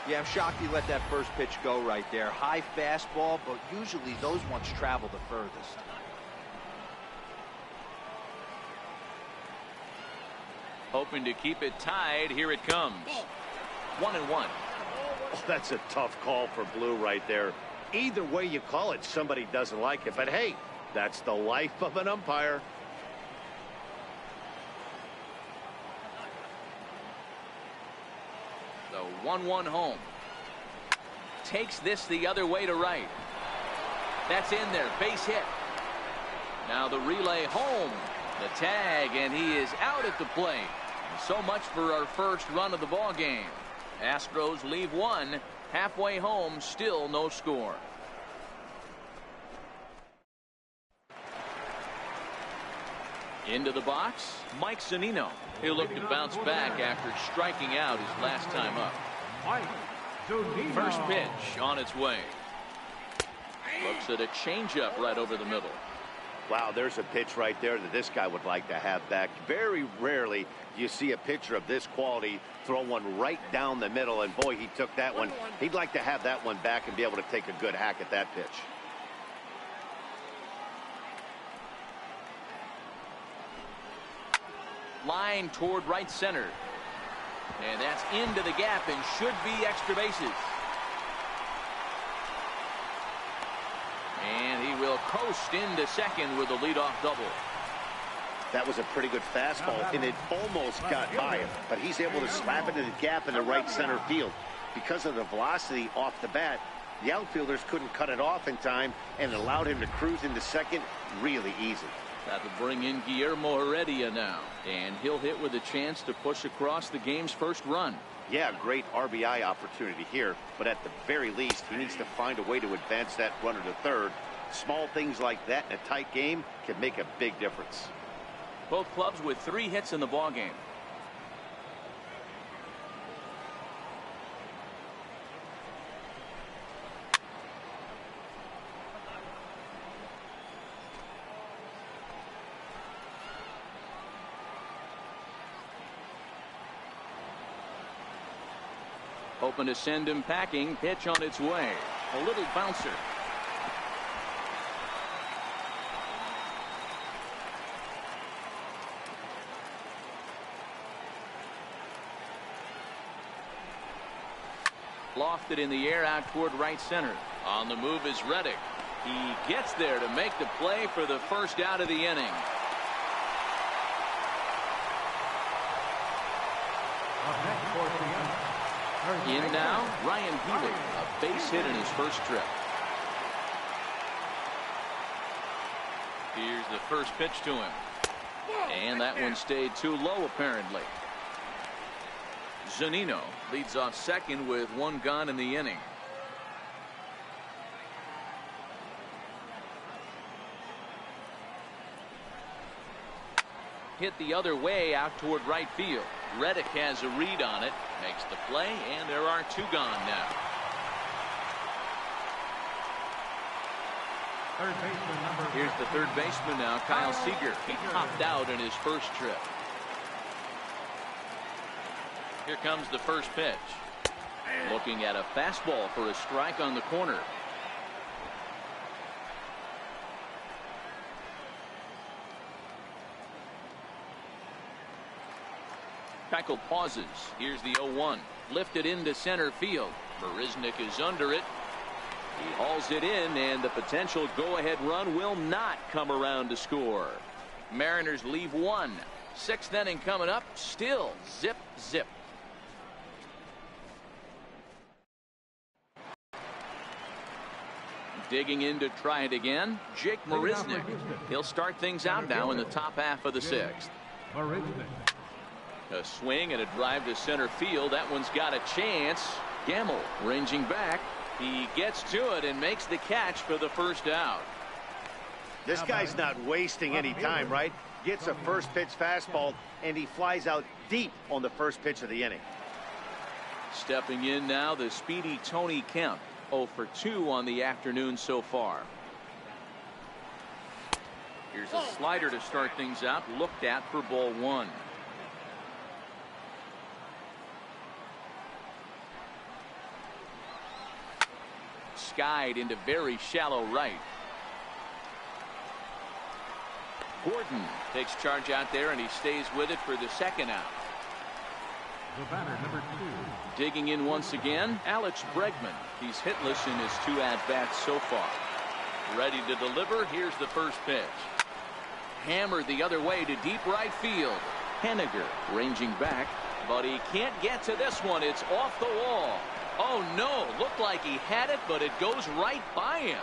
Speaker 4: Yeah, I'm shocked he let that first pitch go right there. High fastball, but usually those ones travel the furthest.
Speaker 1: Hoping to keep it tied. Here it comes. 1-1.
Speaker 2: Oh, that's a tough call for Blue right there. Either way you call it, somebody doesn't like it. But hey, that's the life of an umpire.
Speaker 1: The 1-1 home. Takes this the other way to right. That's in there. Base hit. Now the relay home. The tag, and he is out at the plate. So much for our first run of the ball game. Astros leave 1. Halfway home, still no score. Into the box, Mike Zunino. He'll look to bounce back after striking out his last time up.
Speaker 3: Mike Zunino.
Speaker 1: First pitch on its way. Looks at a changeup right over the middle.
Speaker 2: Wow, there's a pitch right there that this guy would like to have back. Very rarely do you see a pitcher of this quality throw one right down the middle, and boy, he took that one. He'd like to have that one back and be able to take a good hack at that pitch.
Speaker 1: Line toward right center. And that's into the gap and should be extra bases. And he will coast into second with a leadoff double.
Speaker 2: That was a pretty good fastball, and it almost got by him, but he's able to slap it in the gap in the right center field. Because of the velocity off the bat, the outfielders couldn't cut it off in time, and it allowed him to cruise into second really easy.
Speaker 1: That would bring in Guillermo Heredia now, and he'll hit with a chance to push across the game's first run.
Speaker 2: Yeah, great RBI opportunity here, but at the very least, he needs to find a way to advance that runner to third. Small things like that in a tight game can make a big difference.
Speaker 1: Both clubs with 3 hits in the ballgame. Hoping to send him packing. Pitch on its way. A little bouncer. Lofted in the air out toward right center. On the move is Reddick. He gets there to make the play for the first out of the inning.
Speaker 3: Up next for the
Speaker 1: In now, Ryan Healy, a base hit in his first trip. Here's the first pitch to him. And that one stayed too low, apparently. Zunino leads off second with 1 gone in the inning. hit the other way out toward right field. Reddick has a read on it, makes the play, and there are two gone now.
Speaker 3: Third baseman number.
Speaker 1: Here's the third baseman now, Kyle Seager. He topped out in his first trip. Here comes the first pitch. Looking at a fastball for a strike on the corner. Keuchel pauses. Here's the 0-1. Lifted into center field. Marisnick is under it. He hauls it in, and the potential go-ahead run will not come around to score. Mariners leave one. Sixth inning coming up. Still zip, zip. Digging in to try it again, Jake Marisnick. He'll start things out now in the top half of the sixth. A swing and a drive to center field. That one's got a chance. Gamble ranging back. He gets to it and makes the catch for the first out.
Speaker 2: This guy's not wasting any time, right? Gets a first pitch fastball, and he flies out deep on the first pitch of the inning.
Speaker 1: Stepping in now, the speedy Tony Kemp. 0 for 2 on the afternoon so far. Here's a slider to start things out, looked at for ball one. Skied into very shallow right. Gordon takes charge out there, and he stays with it for the second out.
Speaker 3: The batter, number 2.
Speaker 1: Digging in once again, Alex Bregman. He's hitless in his 2 at-bats so far. Ready to deliver. Here's the first pitch. Hammered the other way to deep right field. Henniger ranging back, but he can't get to this one. It's off the wall. Oh no, looked like he had it, but it goes right by him.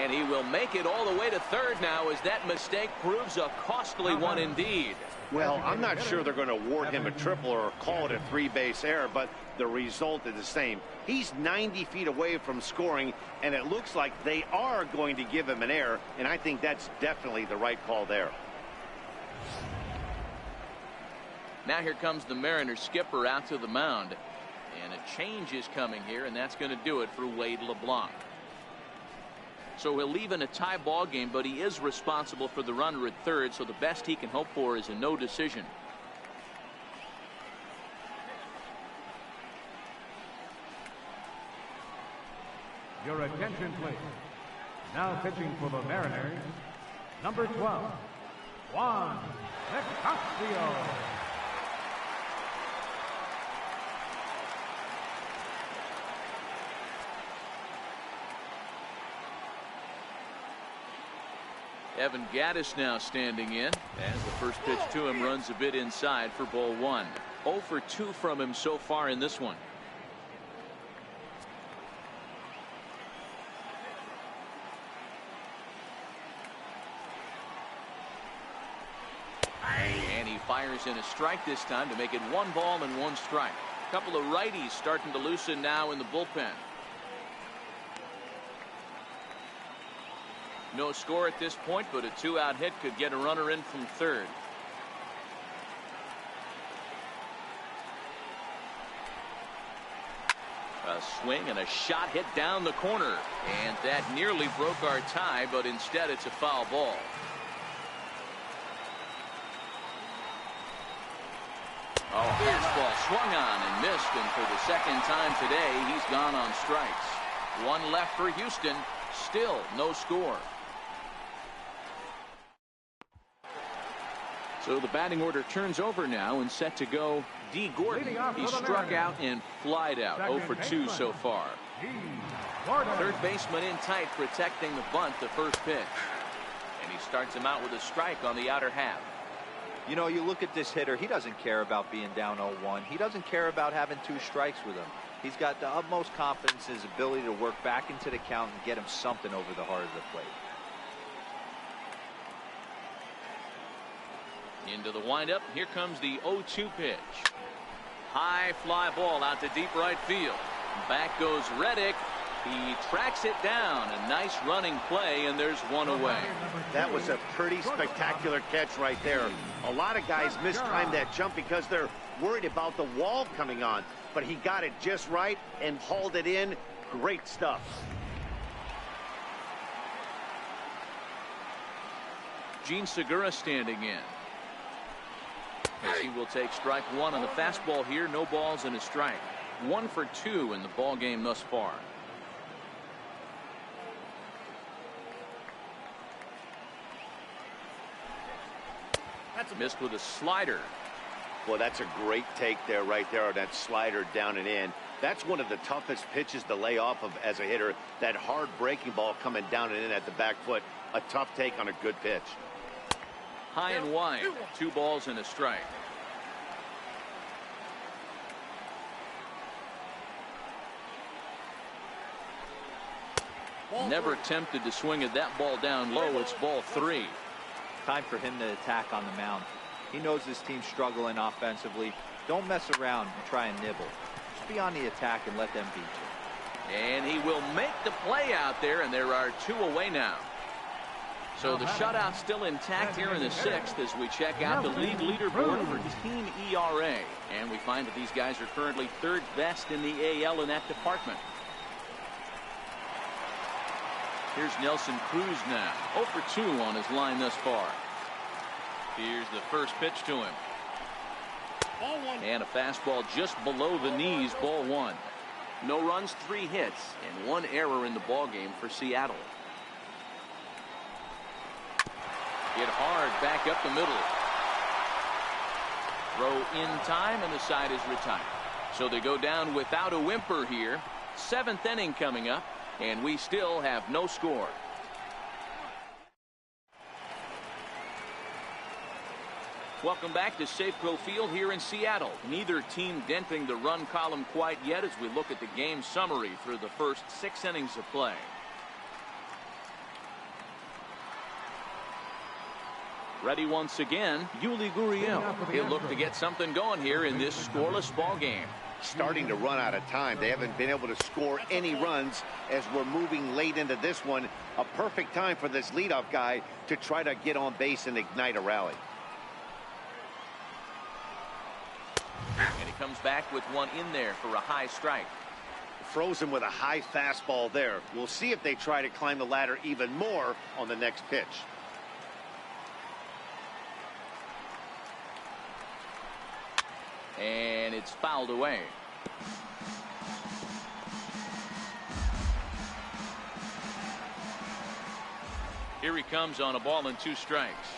Speaker 1: And he will make it all the way to third now, as that mistake proves a costly one indeed.
Speaker 2: Well, I'm not sure they're going to award him a triple or call it a 3-base error, but the result is the same. He's 90 feet away from scoring, and it looks like they are going to give him an error, and I think that's definitely the right call there.
Speaker 1: Now here comes the Mariners skipper out to the mound, and a change is coming here, and that's going to do it for Wade LeBlanc. So he'll leave in a tie ball game, but he is responsible for the runner at third, so the best he can hope for is a no decision.
Speaker 3: Your attention, please. Now pitching for the Mariners, number 12, Juan Nicasio.
Speaker 1: Evan Gattis now standing in, as the first pitch to him runs a bit inside for ball one. 0 for 2 from him so far in this one. And he fires in a strike this time to make it 1 ball and 1 strike. A couple of righties starting to loosen now in the bullpen. No score at this point, but a 2-out hit could get a runner in from third. A swing and a shot hit down the corner, and that nearly broke our tie, but instead it's a foul ball. Oh, fastball swung on and missed, and for the second time today he's gone on strikes. 1 left for Houston. Still no score. So the batting order turns over now, and set to go D. Gordon. He struck out and flied out. 0 for 2 so far. Third baseman in tight, protecting the bunt, the first pitch. And he starts him out with a strike on the outer half.
Speaker 4: You know, you look at this hitter, he doesn't care about being down 0-1. He doesn't care about having 2 strikes with him. He's got the utmost confidence in his ability to work back into the count and get him something over the heart of the plate.
Speaker 1: Into the windup. Here comes the 0-2 pitch. High fly ball out to deep right field. Back goes Reddick. He tracks it down. A nice running play, and there's one away.
Speaker 2: That was a pretty spectacular catch right there. A lot of guys mistime that jump because they're worried about the wall coming on. But he got it just right and hauled it in. Great stuff.
Speaker 1: Gene Segura standing in. As he will take strike one on the fastball here. No balls and a strike. 1 for 2 in the ball game thus far. That's missed with a slider.
Speaker 2: Well, that's a great take there, right there, on that slider down and in. That's one of the toughest pitches to lay off of as a hitter. That hard breaking ball coming down and in at the back foot. A tough take on a good pitch.
Speaker 1: High and wide. 2 balls and a strike. Never attempted to swing at that ball down low. It's ball 3.
Speaker 4: Time for him to attack on the mound. He knows his team's struggling offensively. Don't mess around and try and nibble. Just be on the attack and let them beat you.
Speaker 1: And he will make the play out there, and there are 2 away now. So the shutout's still intact here in the 6th as we check out the league leaderboard for team ERA. And we find that these guys are currently 3rd best in the AL in that department. Here's Nelson Cruz now. 0 for 2 on his line thus far. Here's the first pitch to him. And a fastball just below the knees, ball 1. No runs, 3 hits, and 1 error in the ball game for Seattle. Hit hard back up the middle. Throw in time, and the side is retired. So they go down without a whimper here. 7th inning coming up, and we still have no score. Welcome back to Safeco Field here in Seattle. Neither team denting the run column quite yet as we look at the game summary through the first 6 innings of play. Ready once again, Yuli Gurriel. He'll look to get something going here in this scoreless ball game.
Speaker 2: Starting to run out of time. They haven't been able to score any runs as we're moving late into this one. A perfect time for this leadoff guy to try to get on base and ignite a rally.
Speaker 1: And he comes back with one in there for a high strike.
Speaker 2: Frozen with a high fastball there. We'll see if they try to climb the ladder even more on the next pitch.
Speaker 1: And it's fouled away. Here he comes on a ball and 2 strikes.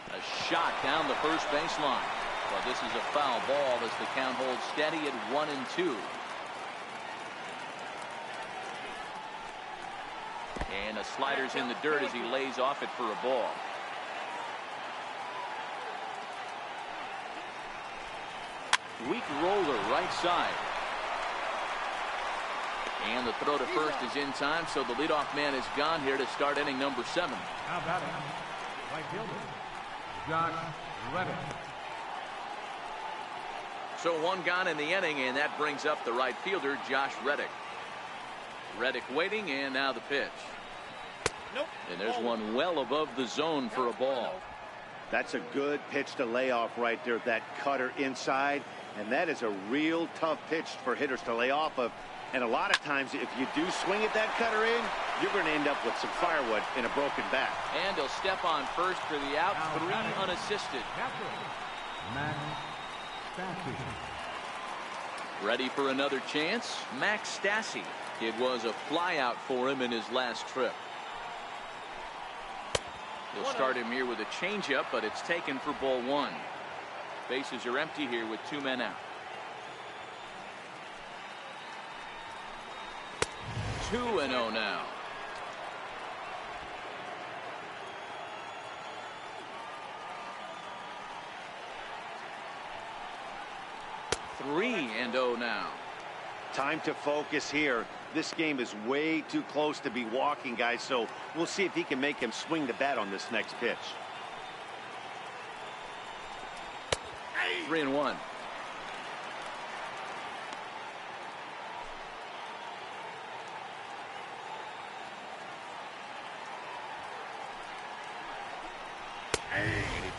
Speaker 1: A shot down the first baseline. Well, this is a foul ball as the count holds steady at 1-2. And a slider's in the dirt as he lays off it for a ball. Weak roller right side. And the throw to first is in time, so the leadoff man is gone here to start inning number 7.
Speaker 3: How about it? Right fielder, Josh Reddick.
Speaker 1: So 1 gone in the inning, and that brings up the right fielder, Josh Reddick. Reddick waiting, and now the pitch.
Speaker 2: Nope.
Speaker 1: And there's one well above the zone for a ball.
Speaker 2: That's a good pitch to lay off right there. That cutter inside. And that is a real tough pitch for hitters to lay off of. And a lot of times, if you do swing at that cutter in, you're going to end up with some firewood in a broken bat.
Speaker 1: And he'll step on first for the out. 3 unassisted.
Speaker 3: Max Stassi.
Speaker 1: Ready for another chance? Max Stassi. It was a flyout for him in his last trip. He'll start him here with a changeup, but it's taken for ball 1. Bases are empty here with 2 men out. 2-0 now. Three and 0 now.
Speaker 2: Time to focus here. This game is way too close to be walking, guys, so we'll see if he can make him swing the bat on this next pitch.
Speaker 1: 3-1.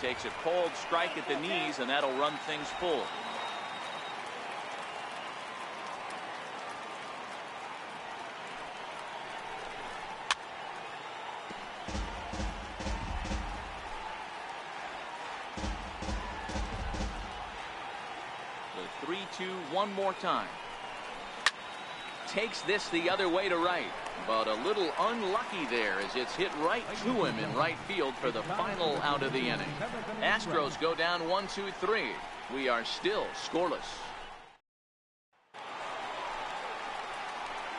Speaker 1: takes a cold strike at the knees, and that'll run things full. The 3-2 one more time. Takes this the other way to right, but a little unlucky there as it's hit right to him in right field for the final out of the inning. Astros go down 1-2-3. We are still scoreless.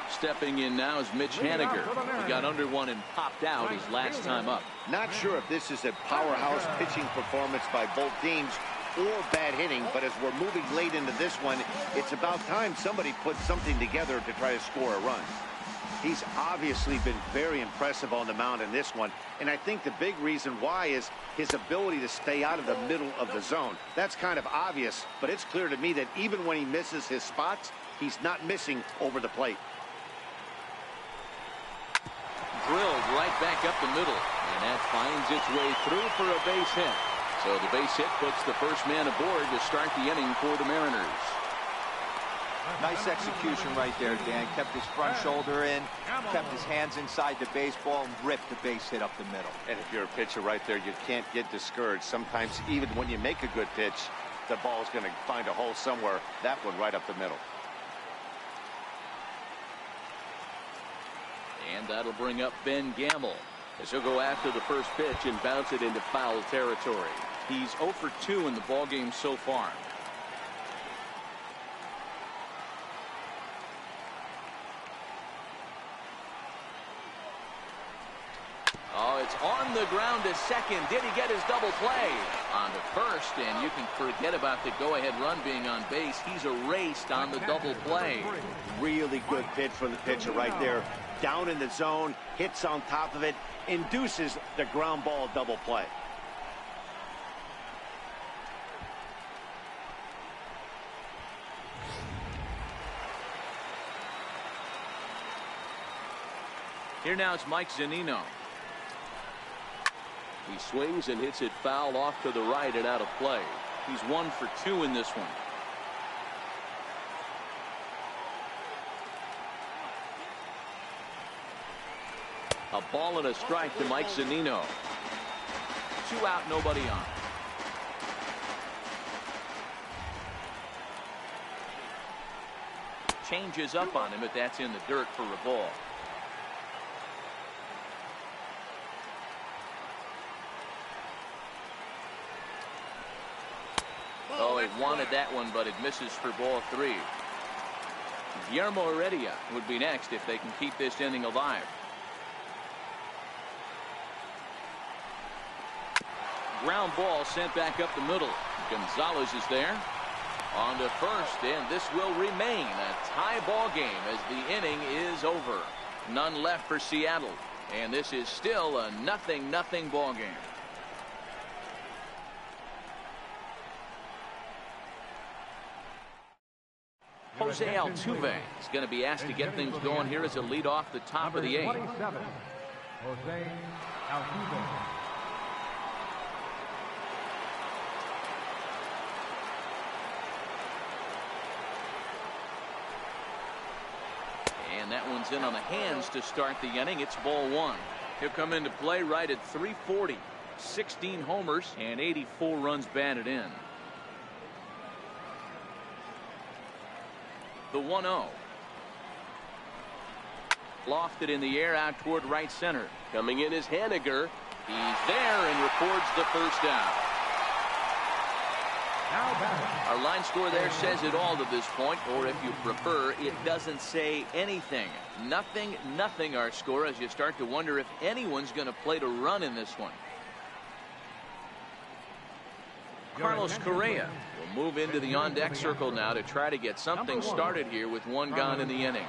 Speaker 1: Stepping in now is Mitch Haniger. He got under one and popped out his last time up.
Speaker 2: Not sure if this is a powerhouse pitching performance by both teams or bad hitting, but as we're moving late into this one, it's about time somebody puts something together to try to score a run. He's obviously been very impressive on the mound in this one, and I think the big reason why is his ability to stay out of the middle of the zone. That's kind of obvious, but it's clear to me that even when he misses his spots, he's not missing over the plate.
Speaker 1: Drilled right back up the middle, and that finds its way through for a base hit. So the base hit puts the first man aboard to start the inning for the Mariners.
Speaker 4: Nice execution right there, Dan. Kept his front shoulder in, kept his hands inside the baseball, and ripped the base hit up the middle.
Speaker 2: And if you're a pitcher right there, you can't get discouraged. Sometimes even when you make a good pitch, the ball is going to find a hole somewhere. That one right up the middle.
Speaker 1: And that'll bring up Ben Gamble as he'll go after the first pitch and bounce it into foul territory. He's 0 for 2 in the ballgame so far. Oh, it's on the ground to second. Did he get his double play? On to first, and you can forget about the go-ahead run being on base. He's erased on the double play.
Speaker 2: Really good pitch from the pitcher right there. Down in the zone, hits on top of it, induces the ground ball double play.
Speaker 1: Here now it's Mike Zunino.
Speaker 5: He swings and hits it foul off to the right and out of play.
Speaker 1: He's 1 for 2 in this one. A ball and a strike to Mike Zunino. 2 out, nobody on. Changes up on him, but that's in the dirt for a ball. Oh, he wanted that one, but it misses for ball 3. Guillermo Heredia would be next if they can keep this inning alive. Ground ball sent back up the middle. Gonzalez is there. On to first, and this will remain a tie ball game as the inning is over. None left for Seattle, and this is still a 0-0 ball game. Jose Altuve is going to be asked to get things going here as a lead off the top of the 8th.
Speaker 3: 27, Jose Altuve.
Speaker 1: And that one's in on the hands to start the inning. It's ball 1. He'll come into play right at 340. 16 homers and 84 runs batted in. The 1-0. Lofted in the air out toward right center.
Speaker 5: Coming in is Haniger.
Speaker 1: He's there and records the first out. Our line score there says it all to this point, or if you prefer, it doesn't say anything. 0-0 our score as you start to wonder if anyone's going to play to run in this one. Carlos Correa will move into the on-deck circle now to try to get something started here with 1 gone in the inning.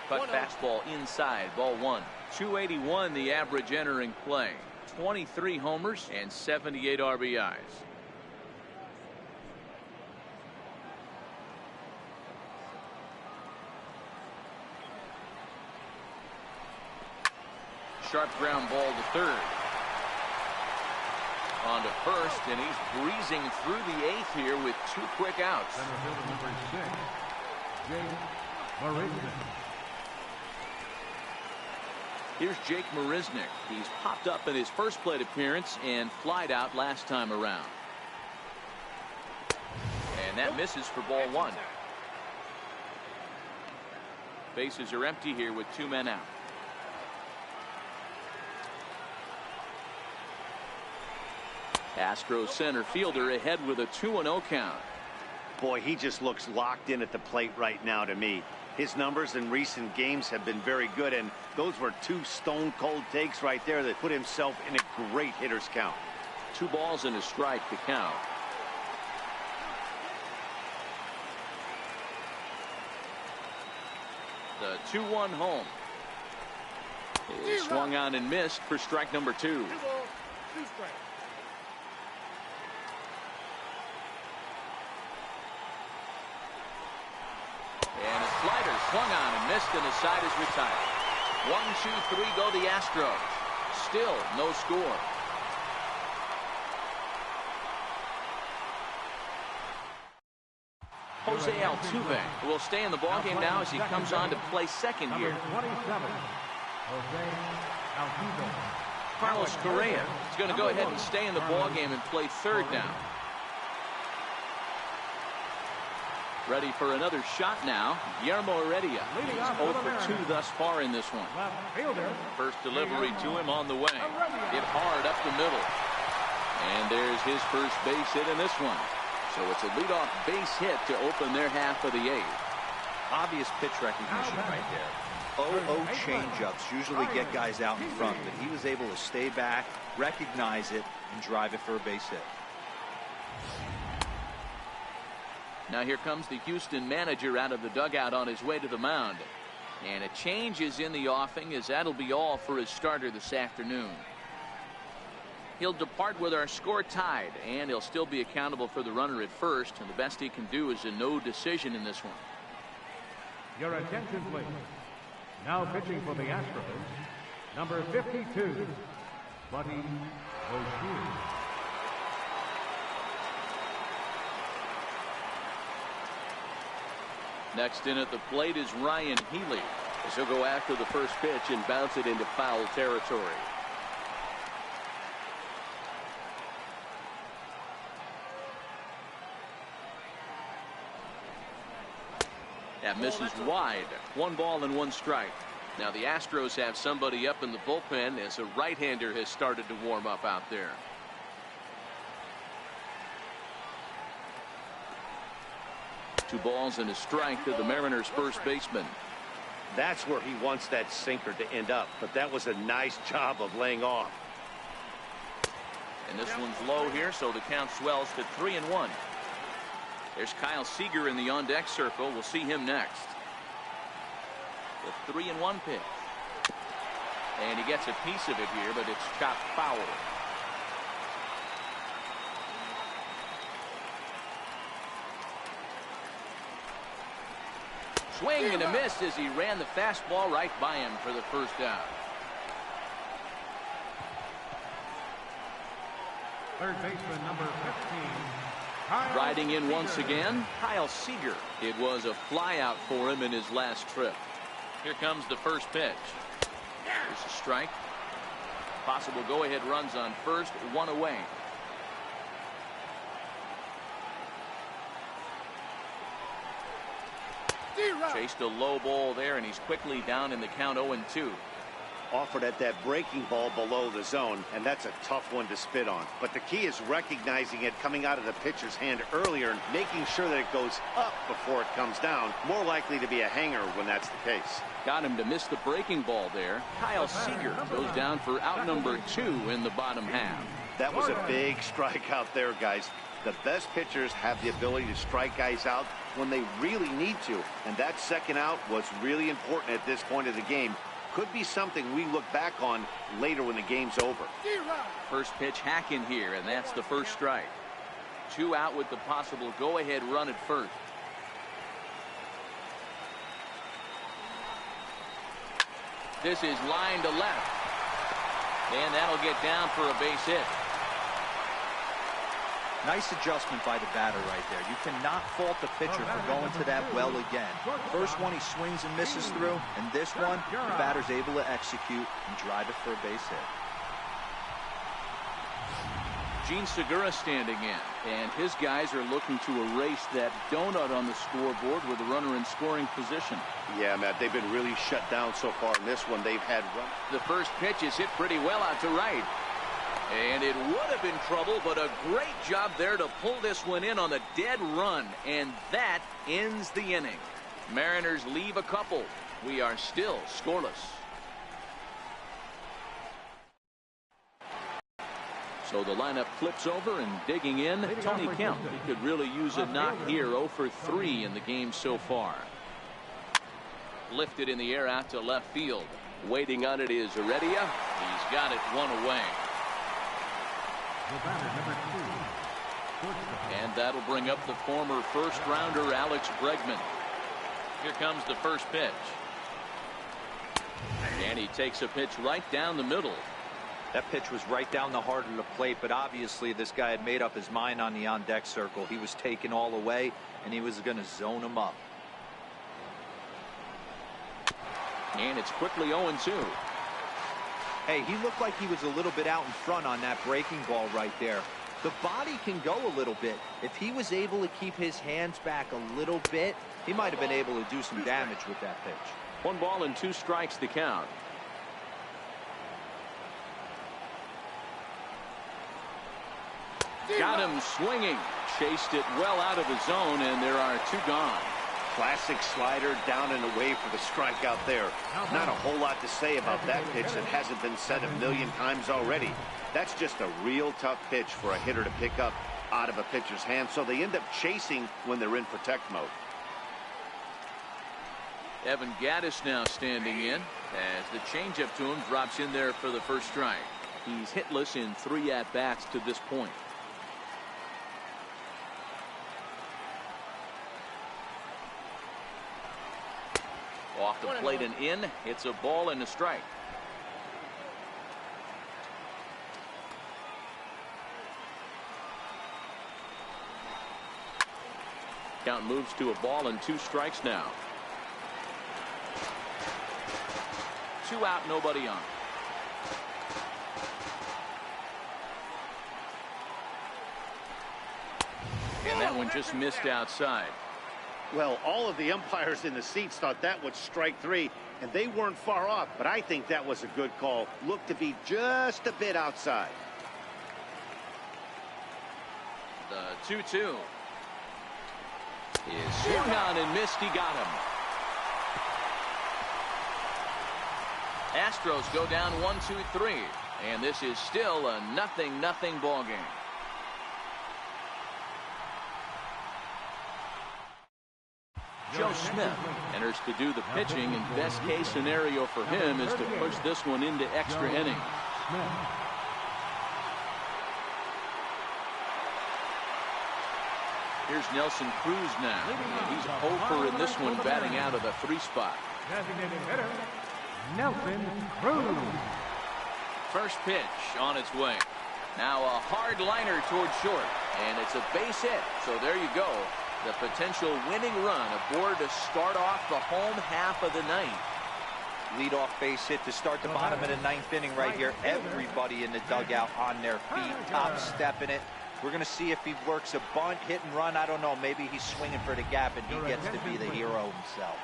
Speaker 1: Cut fastball inside, ball 1. 281 the average entering play. 23 homers and 78 RBIs. sharp ground ball to third. On to first, and he's breezing through the eighth here with 2 quick outs.
Speaker 3: Center fielder number 6, Jake Marisnik.
Speaker 1: Here's Jake Marisnik. He's popped up in his first plate appearance and flied out last time around. And that misses for ball 1. Bases are empty here with 2 men out. Astros center fielder ahead with a 2-0 count.
Speaker 2: Boy, he just looks locked in at the plate right now to me. His numbers in recent games have been very good, and those were 2 stone-cold takes right there that put himself in a great hitter's count.
Speaker 1: 2 balls and a strike to count. The 2-1 home. He swung on and missed for strike number 2.
Speaker 6: 2 balls, 2 strikes.
Speaker 1: And a slider swung on and missed, and the side is retired. 1, 2, 3 go the Astros. Still no score. Jose Altuve will stay in the ballgame now as he comes on to play second here.
Speaker 3: Number 27, Jose Altuve.
Speaker 1: Carlos Correa is going to go ahead and stay in the ballgame and play third now. Ready for another shot now. Guillermo Heredia. He's 0 for 2 thus far in this one.
Speaker 3: Left fielder.
Speaker 1: First delivery to him on the way. Hit hard up the middle. And there's his first base hit in this one. So it's a leadoff base hit to open their half of the 8th.
Speaker 4: Obvious pitch recognition right there. 0-0 changeups usually get guys out in front, but he was able to stay back, recognize it, and drive it for a base hit.
Speaker 1: Now here comes the Houston manager out of the dugout on his way to the mound. And a change is in the offing, as that'll be all for his starter this afternoon. He'll depart with our score tied, and he'll still be accountable for the runner at first, and the best he can do is a no decision in this one.
Speaker 3: Your attention, please. Now pitching for the Astros, number 52, Buddy O'Shea.
Speaker 5: Next in at the plate is Ryan Healy, as he'll go after the first pitch and bounce it into foul territory. That misses wide. 1 ball and 1 strike. Now the Astros have somebody up in the bullpen as a right-hander has started to warm up out there. Two balls and a strike to the Mariners' first baseman.
Speaker 2: That's where he wants that sinker to end up, but that was a nice job of laying off.
Speaker 1: And this one's low here, so the count swells to 3-1. There's Kyle Seager in the on-deck circle. We'll see him next. The 3-1 pitch. And he gets a piece of it here, but it's chopped foul. Swing and a miss as he ran the fastball right by him for the first out.
Speaker 3: Third baseman, number 15.
Speaker 1: Riding in once again, Kyle Seager. It was a flyout for him in his last trip. Here comes the first pitch. There's a strike. Possible go-ahead runs on first, 1 away. Chased a low ball there, and he's quickly down in the count 0-2.
Speaker 2: Offered at that breaking ball below the zone, and that's a tough one to spit on. But the key is recognizing it coming out of the pitcher's hand earlier and making sure that it goes up before it comes down. More likely to be a hanger when that's the case.
Speaker 1: Got him to miss the breaking ball there. Kyle Seager goes down for out number 2 in the bottom half.
Speaker 2: That was a big strikeout there, guys. The best pitchers have the ability to strike guys out when they really need to, and that second out was really important at this point of the game. Could be something we look back on later when the game's over.
Speaker 1: First pitch hack in here, and that's the first strike. 2 out with the possible go-ahead run at first. This is line to left. And that'll get down for a base hit.
Speaker 4: Nice adjustment by the batter right there. You cannot fault the pitcher for going to that well again. First one he swings and misses through, and this one, the batter's able to execute and drive it for a base hit.
Speaker 1: Gene Segura standing in, and his guys are looking to erase that donut on the scoreboard with a runner in scoring position.
Speaker 2: Yeah, Matt, they've been really shut down so far in this one. They've had run.
Speaker 1: The first pitch is hit pretty well out to right. And it would have been trouble, but a great job there to pull this one in on the dead run. And that ends the inning. Mariners leave a couple. We are still scoreless. So the lineup flips over, and digging in, Tony Kemp. He could really use a knock here. 0 for 3 in the game so far. Lifted in the air out to left field. Waiting on it is Heredia. He's got it one away. And that'll bring up the former first-rounder Alex Bregman. Here comes the first pitch. And he takes a pitch right down the middle.
Speaker 4: That pitch was right down the heart of the plate, but obviously this guy had made up his mind on the on-deck circle. He was taken all away, and he was going to zone him up.
Speaker 1: And it's quickly 0-2.
Speaker 4: Hey, he looked like he was a little bit out in front on that breaking ball right there. The body can go a little bit. If he was able to keep his hands back a little bit, he might have been able to do some damage with that pitch.
Speaker 1: 1 ball and 2 strikes the count. Got him swinging. Chased it well out of the zone, and there are 2 gone.
Speaker 2: Classic slider down and away for the strikeout there. Not a whole lot to say about that pitch that hasn't been said a million times already. That's just a real tough pitch for a hitter to pick up out of a pitcher's hand, so they end up chasing when they're in protect mode.
Speaker 1: Evan Gattis now standing in as the changeup to him drops in there for the first strike. He's hitless in 3 at-bats to this point. Off the plate and in. It's a ball and a strike. Count moves to a ball and 2 strikes now. 2 out, nobody on. And that one just missed outside.
Speaker 2: Well, all of the umpires in the seats thought that was strike 3, and they weren't far off, but I think that was a good call. Looked to be just a bit outside.
Speaker 1: The 2-2 is swung on and missed. He got him. Astros go down 1-2-3, and this is still a 0-0 ball game. Joe Smith enters to do the pitching, and best case scenario for him is to push this one into extra innings. Here's Nelson Cruz now. And he's over in this one, batting out of the 3 spot.
Speaker 3: Designated hitter, Nelson Cruz.
Speaker 1: First pitch on its way. Now a hard liner towards short, and it's a base hit. So there you go. The potential winning run aboard to start off the home half of the ninth.
Speaker 4: Leadoff base hit to start the bottom of the 9th inning right here. Everybody in the dugout on their feet, top stepping it. We're going to see if he works a bunt, hit and run. I don't know. Maybe he's swinging for the gap and he gets to be the hero himself.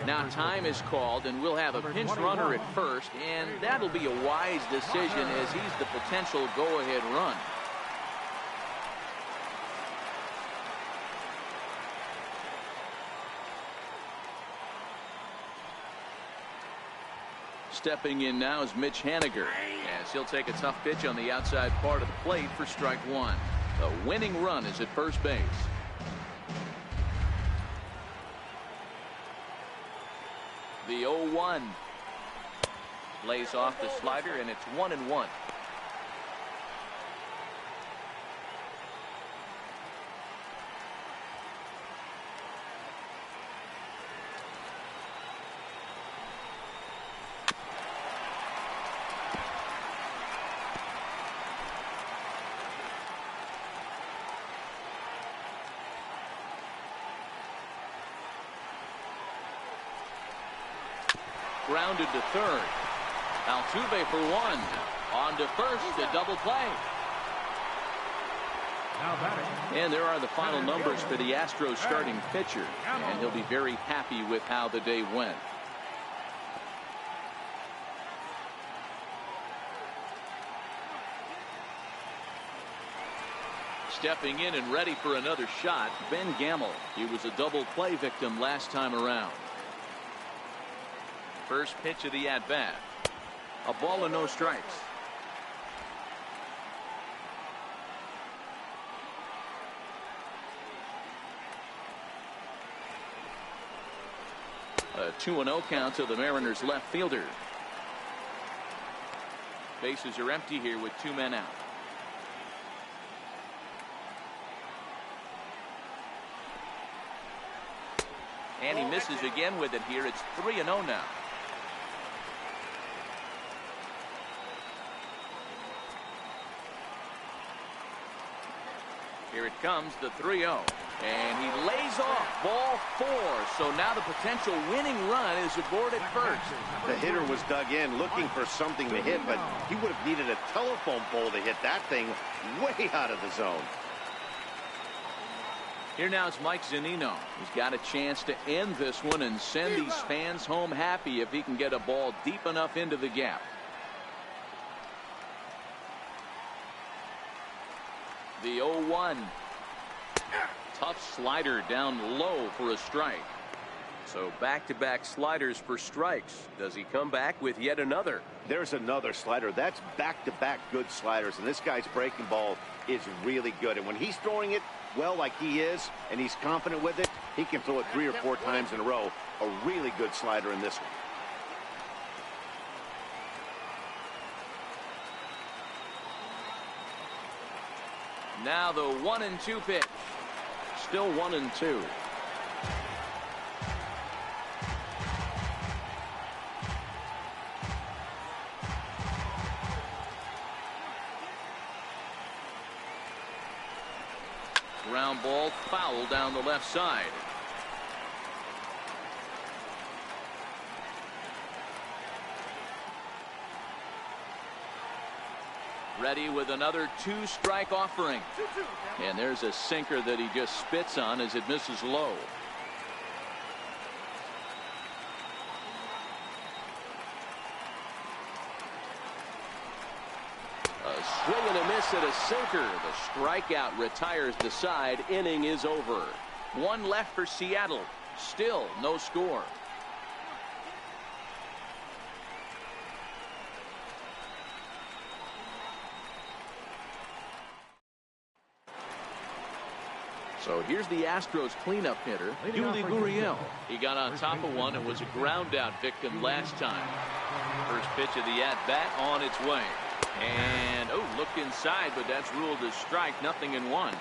Speaker 1: Now time is called, and we'll have a pinch runner at first, and that'll be a wise decision as he's the potential go-ahead run. Stepping in now is Mitch Haniger, as he'll take a tough pitch on the outside part of the plate for strike 1. The winning run is at first base. The 0-1 lays off the slider, and it's 1-1.
Speaker 5: grounded to third. Altuve for one. On to first, a double play.
Speaker 3: Now batting.
Speaker 5: And there are the final numbers for the Astros starting pitcher. And he'll be very happy with how the day went. Stepping in and ready for another shot, Ben Gamel. He was a double play victim last time around. First pitch of the at-bat. A ball and no strikes. A 2-0 count to the Mariners left fielder. Bases are empty here with 2 men out. And he misses again with it here. It's 3-0 now. Here it comes, the 3-0. And he lays off ball 4. So now the potential winning run is aboard at first.
Speaker 2: The hitter was dug in looking for something to hit, but he would have needed a telephone pole to hit that thing way out of the zone.
Speaker 5: Here now is Mike Zunino. He's got a chance to end this one and send these fans home happy if he can get a ball deep enough into the gap. The 0-1. Tough slider down low for a strike. So back-to-back sliders for strikes. Does he come back with yet another?
Speaker 2: There's another slider. That's back-to-back good sliders, and this guy's breaking ball is really good. And when he's throwing it well like he is, and he's confident with it, he can throw it 3 or 4 times in a row. A really good slider in this one.
Speaker 5: Now the 1-2 pitch. Still 1-2. Ground ball foul down the left side. Ready with another 2-strike offering. And there's a sinker that he just spits on as it misses low. A swing and a miss at a sinker. The strikeout retires the side. Inning is over. 1 left for Seattle. Still no score. So here's the Astros cleanup hitter, Yuli Gurriel. He got on top of one and was a ground out victim last time. First pitch of the at-bat on its way. And, oh, looked inside, but that's ruled as strike, 0-1.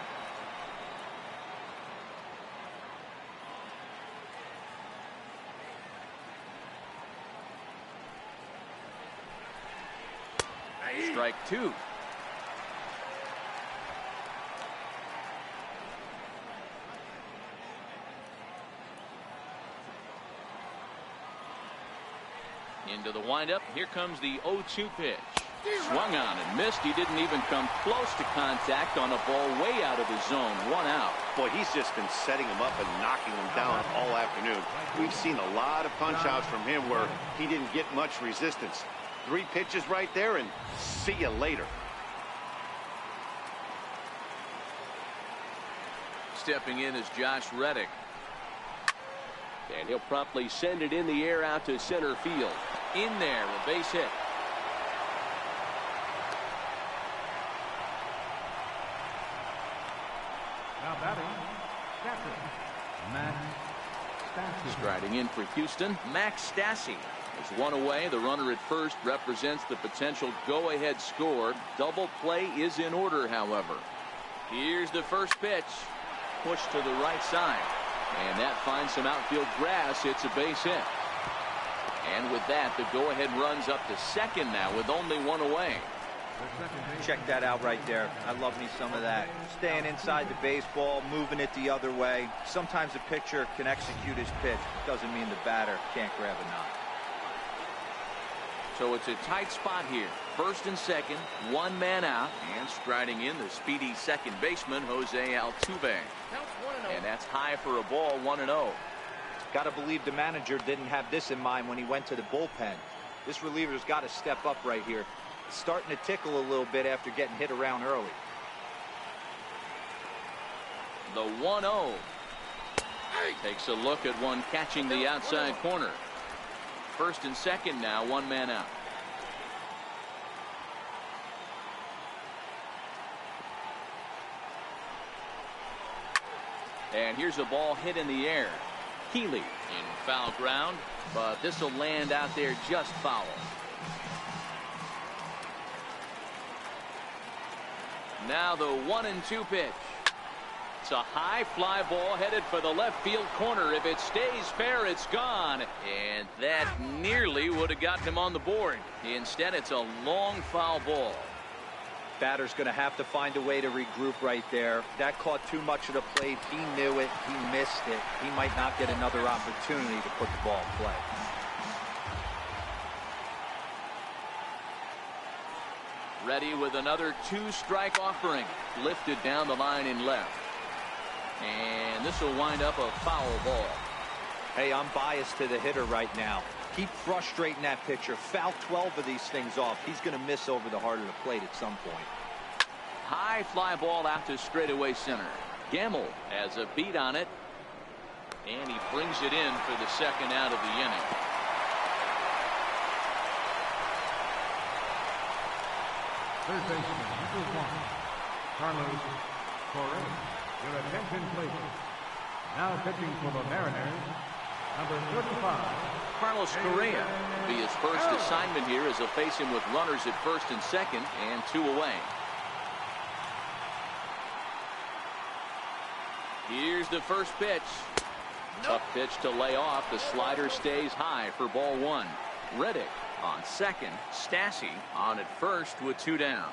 Speaker 5: Strike 2. Into the windup. Here comes the 0-2 pitch. Swung on and missed. He didn't even come close to contact on a ball way out of his zone. 1 out.
Speaker 2: Boy, he's just been setting him up and knocking him down all afternoon. We've seen a lot of punch outs from him where he didn't get much resistance. 3 pitches right there and see you later.
Speaker 5: Stepping in is Josh Reddick. And he'll promptly send it in the air out to center field. In there, a base hit.
Speaker 3: Now batting, Max Stassi.
Speaker 5: Striding in for Houston, Max Stassi. Is 1 away. The runner at first represents the potential go-ahead score. Double play is in order, however. Here's the first pitch. Pushed to the right side. And that finds some outfield grass. It's a base hit. And with that, the go-ahead runs up to second now with only 1 away.
Speaker 4: Check that out right there. I love me some of that. Staying inside the baseball, moving it the other way. Sometimes a pitcher can execute his pitch. Doesn't mean the batter can't grab a knock.
Speaker 1: So it's a tight spot here. First and second, one man out, and striding in the speedy second baseman, Jose Altuve. And that's high for a ball, 1-0.
Speaker 4: Got to believe the manager didn't have this in mind when he went to the bullpen. This reliever's got to step up right here. It's starting to tickle a little bit after getting hit around early.
Speaker 1: The 1-0. Takes a look at one catching the outside corner. First and second now, one man out. And here's a ball hit in the air. Keeley in foul ground, but this will land out there just foul. Now the 1-2 pitch. It's a high fly ball headed for the left field corner. If it stays fair, it's gone. And that nearly would have gotten him on the board. Instead, it's a long foul ball.
Speaker 4: Batter's going to have to find a way to regroup right there. That caught too much of the plate. He knew it. He missed it. He might not get another opportunity to put the ball in play.
Speaker 1: Ready with another two-strike offering. Lifted down the line in left. And this will wind up a foul ball.
Speaker 4: Hey, I'm biased to the hitter right now. Keep frustrating that pitcher. Foul 12 of these things off. He's going to miss over the heart of the plate at some point.
Speaker 1: High fly ball out to straightaway center. Gamble has a beat on it. And he brings it in for the second out of the inning.
Speaker 3: Third baseman, number 1, Carlos Correa. Your attention, please. Now pitching for the Mariners, number 35.
Speaker 1: Carlos Correa will be his first assignment here as he'll face him with runners at first and second and 2 away. Here's the first pitch. Tough pitch to lay off. The slider stays high for ball 1. Reddick on second. Stassi on at first with 2 down.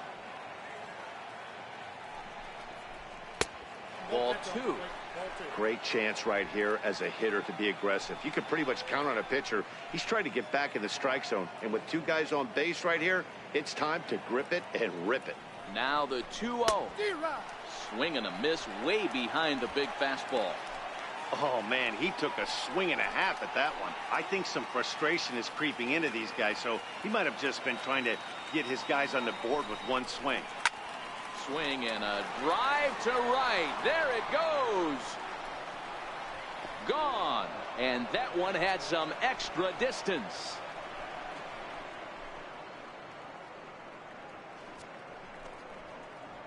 Speaker 1: Ball 2.
Speaker 2: Great chance right here as a hitter to be aggressive. You can pretty much count on a pitcher. He's trying to get back in the strike zone. And with 2 guys on base right here, it's time to grip it and rip it.
Speaker 1: Now the 2-0. Swing and a miss way behind the big fastball.
Speaker 2: Oh, man, he took a swing and a half at that one. I think some frustration is creeping into these guys, so he might have just been trying to get his guys on the board with one swing.
Speaker 1: Swing and a drive to right. There it goes. Gone. And that one had some extra distance.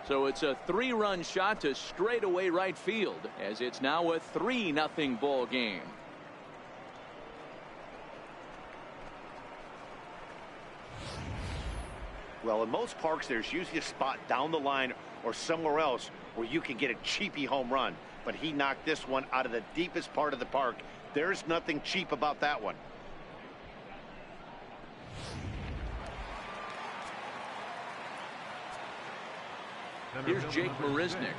Speaker 1: So it's a 3-run shot to straightaway right field as it's now a 3-0 ball game.
Speaker 2: Well, in most parks, there's usually a spot down the line or somewhere else where you can get a cheapy home run. But he knocked this one out of the deepest part of the park. There's nothing cheap about that one.
Speaker 1: Here's Jake Marisnick.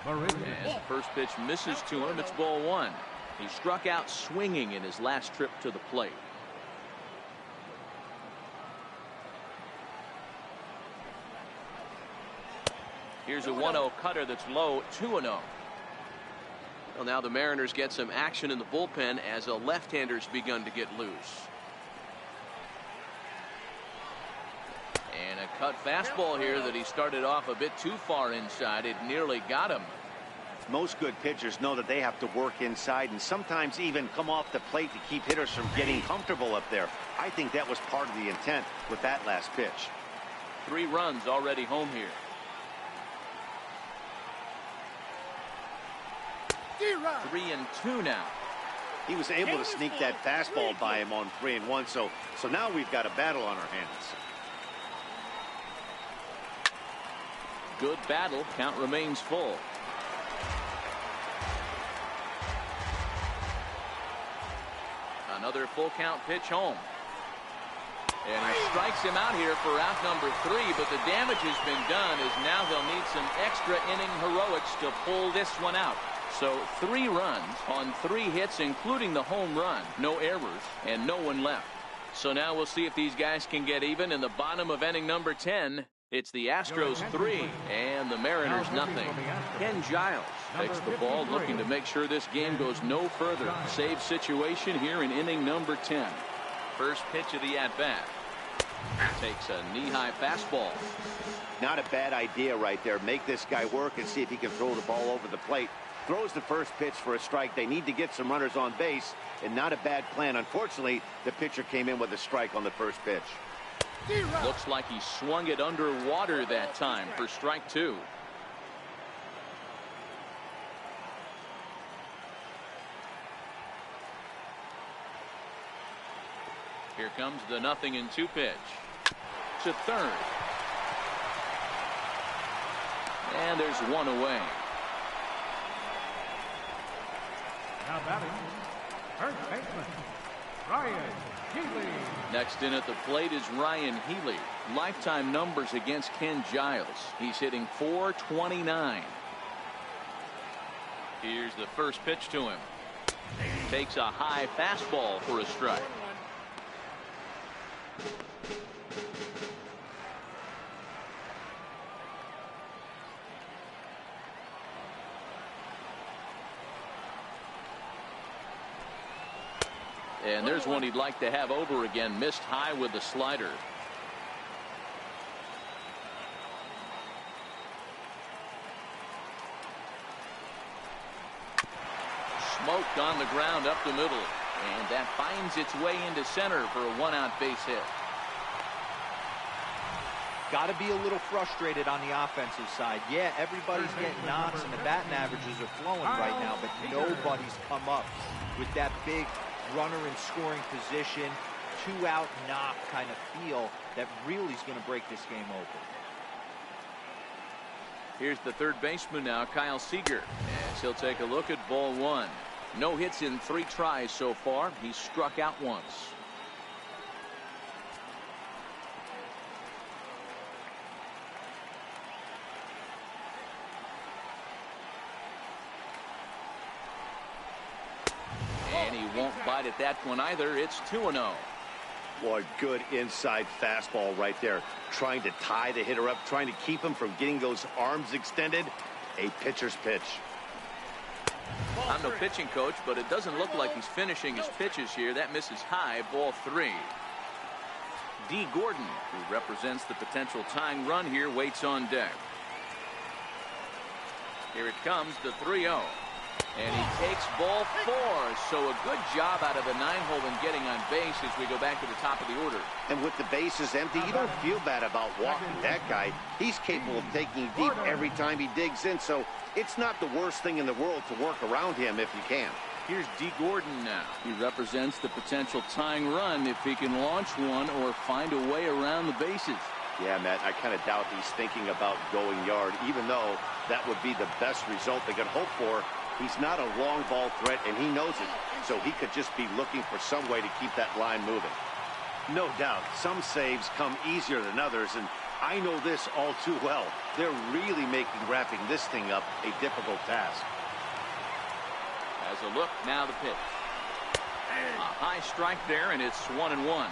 Speaker 1: As the first pitch misses to him, it's ball 1. He struck out swinging in his last trip to the plate. Here's a 1-0 cutter that's low, 2-0. Well, now the Mariners get some action in the bullpen as a left-hander's begun to get loose. And a cut fastball here that he started off a bit too far inside. It nearly got him.
Speaker 2: Most good pitchers know that they have to work inside and sometimes even come off the plate to keep hitters from getting comfortable up there. I think that was part of the intent with that last pitch.
Speaker 1: 3 runs already home here. 3-2 now.
Speaker 2: He was able to sneak that fastball by him on 3-1. So now we've got a battle on our hands.
Speaker 1: Good battle. Count remains full. Another full count pitch home. And he strikes him out here for out number 3, but the damage has been done as now they'll need some extra inning heroics to pull this one out. So 3 runs on 3 hits, including the home run. No errors and no one left. So now we'll see if these guys can get even in the bottom of inning number 10. It's the Astros 3 and the Mariners nothing. Ken Giles takes the ball, looking to make sure this game goes no further. Save situation here in inning number 10. First pitch of the at-bat. Takes a knee-high fastball.
Speaker 2: Not a bad idea right there. Make this guy work and see if he can throw the ball over the plate. Throws the first pitch for a strike. They need to get some runners on base, and not a bad plan. Unfortunately, the pitcher came in with a strike on the first pitch.
Speaker 1: Looks like he swung it underwater that time for strike 2. Here comes the 0-2 pitch. To third. And there's one away.
Speaker 3: Now batting, first baseman, Ryan Healy.
Speaker 1: Next in at the plate is Ryan Healy. Lifetime numbers against Ken Giles. He's hitting .429. Here's the first pitch to him. Takes a high fastball for a strike. And there's one he'd like to have over again. Missed high with the slider. Smoked on the ground up the middle. And that finds its way into center for a one-out base hit.
Speaker 4: Got to be a little frustrated on the offensive side. Yeah, everybody's getting knocks and the batting averages are flowing right now, but nobody's come up with that big runner in scoring position, 2-out knock kind of feel that really is going to break this game open.
Speaker 1: Here's the third baseman now, Kyle Seager, as he'll take a look at ball 1. No hits in 3 tries so far. He's struck out once. And he won't bite at that one either. It's 2-0.
Speaker 2: Boy, good inside fastball right there. Trying to tie the hitter up, trying to keep him from getting those arms extended. A pitcher's pitch.
Speaker 1: I'm no pitching coach, but it doesn't look like he's finishing his pitches here. That misses high, ball 3. D. Gordon, who represents the potential tying run here, waits on deck. Here it comes, the 3-0. And he takes ball 4. So a good job out of the 9-hole in getting on base as we go back to the top of the order.
Speaker 2: And with the bases empty, you don't feel bad about walking that guy. He's capable of taking you deep every time he digs in, so it's not the worst thing in the world to work around him if you can.
Speaker 1: Here's D. Gordon now. He represents the potential tying run if he can launch one or find a way around the bases.
Speaker 2: Yeah, Matt, I kind of doubt he's thinking about going yard, even though that would be the best result they could hope for. He's not a long ball threat, and he knows it, so he could just be looking for some way to keep that line moving. No doubt, some saves come easier than others, and I know this all too well. They're really making wrapping this thing up a difficult task.
Speaker 1: As a look, now the pitch. A high strike there, and it's 1-1.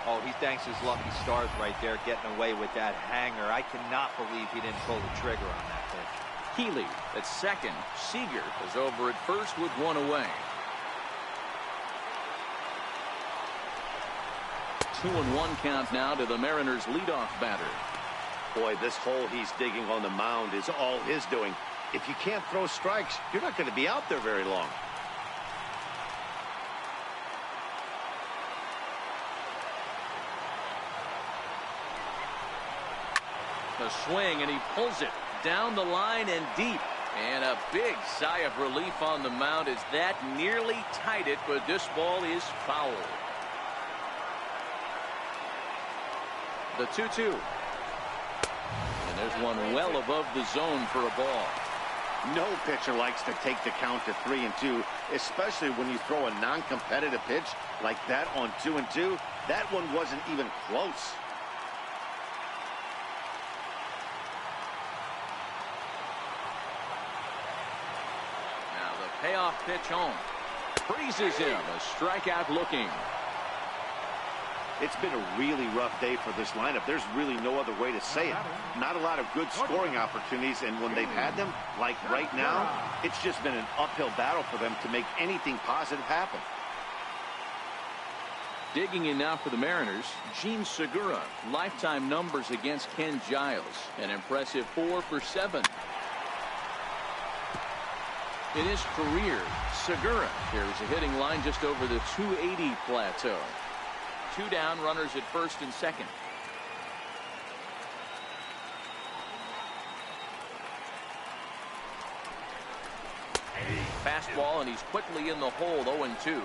Speaker 4: Oh, he thanks his lucky stars right there, getting away with that hanger. I cannot believe he didn't pull the trigger on that pitch.
Speaker 1: Healy at second. Seager is over at first with one away. 2-1 count now to the Mariners leadoff batter.
Speaker 2: Boy, this hole he's digging on the mound is all his doing. If you can't throw strikes, you're not going to be out there very long.
Speaker 1: The swing, and he pulls it down the line and deep. And a big sigh of relief on the mound as that nearly tied it, but this ball is foul. The 2-2. And there's one well above the zone for a ball.
Speaker 2: No pitcher likes to take the count to 3-2, especially when you throw a non-competitive pitch like that on 2-2. That one wasn't even close.
Speaker 1: Payoff pitch home. Freezes him. A strikeout looking.
Speaker 2: It's been a really rough day for this lineup. There's really no other way to say it. Not a lot of good scoring opportunities, and when they've had them, like right now, it's just been an uphill battle for them to make anything positive happen.
Speaker 1: Digging in now for the Mariners, Gene Segura. Lifetime numbers against Ken Giles. An impressive 4 for 7. In his career, Segura carries a hitting line just over the 280 plateau. 2 down, runners at first and second. Fastball, and he's quickly in the hole, 0-2.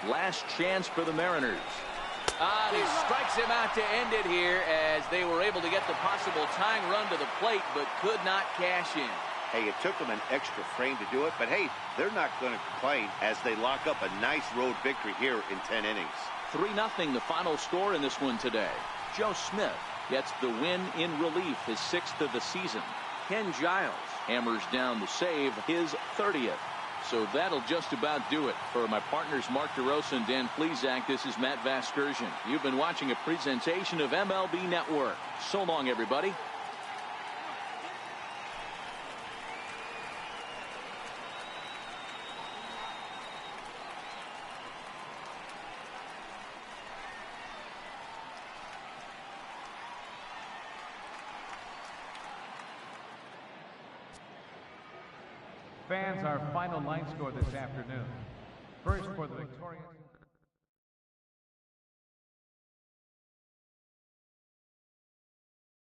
Speaker 1: Last chance for the Mariners. He strikes him out to end it here as they were able to get the possible tying run to the plate but could not cash in.
Speaker 2: Hey, it took them an extra frame to do it, but hey, they're not going to complain as they lock up a nice road victory here in 10 innings.
Speaker 1: 3-0 the final score in this one today. Joe Smith gets the win in relief, his 6th of the season. Ken Giles hammers down the save, his 30th. So that'll just about do it. For my partners Mark DeRosa and Dan Plesac, this is Matt Vasgersian. You've been watching a presentation of MLB Network. So long, everybody.
Speaker 3: Fans, our final line score this afternoon. First for the victorious...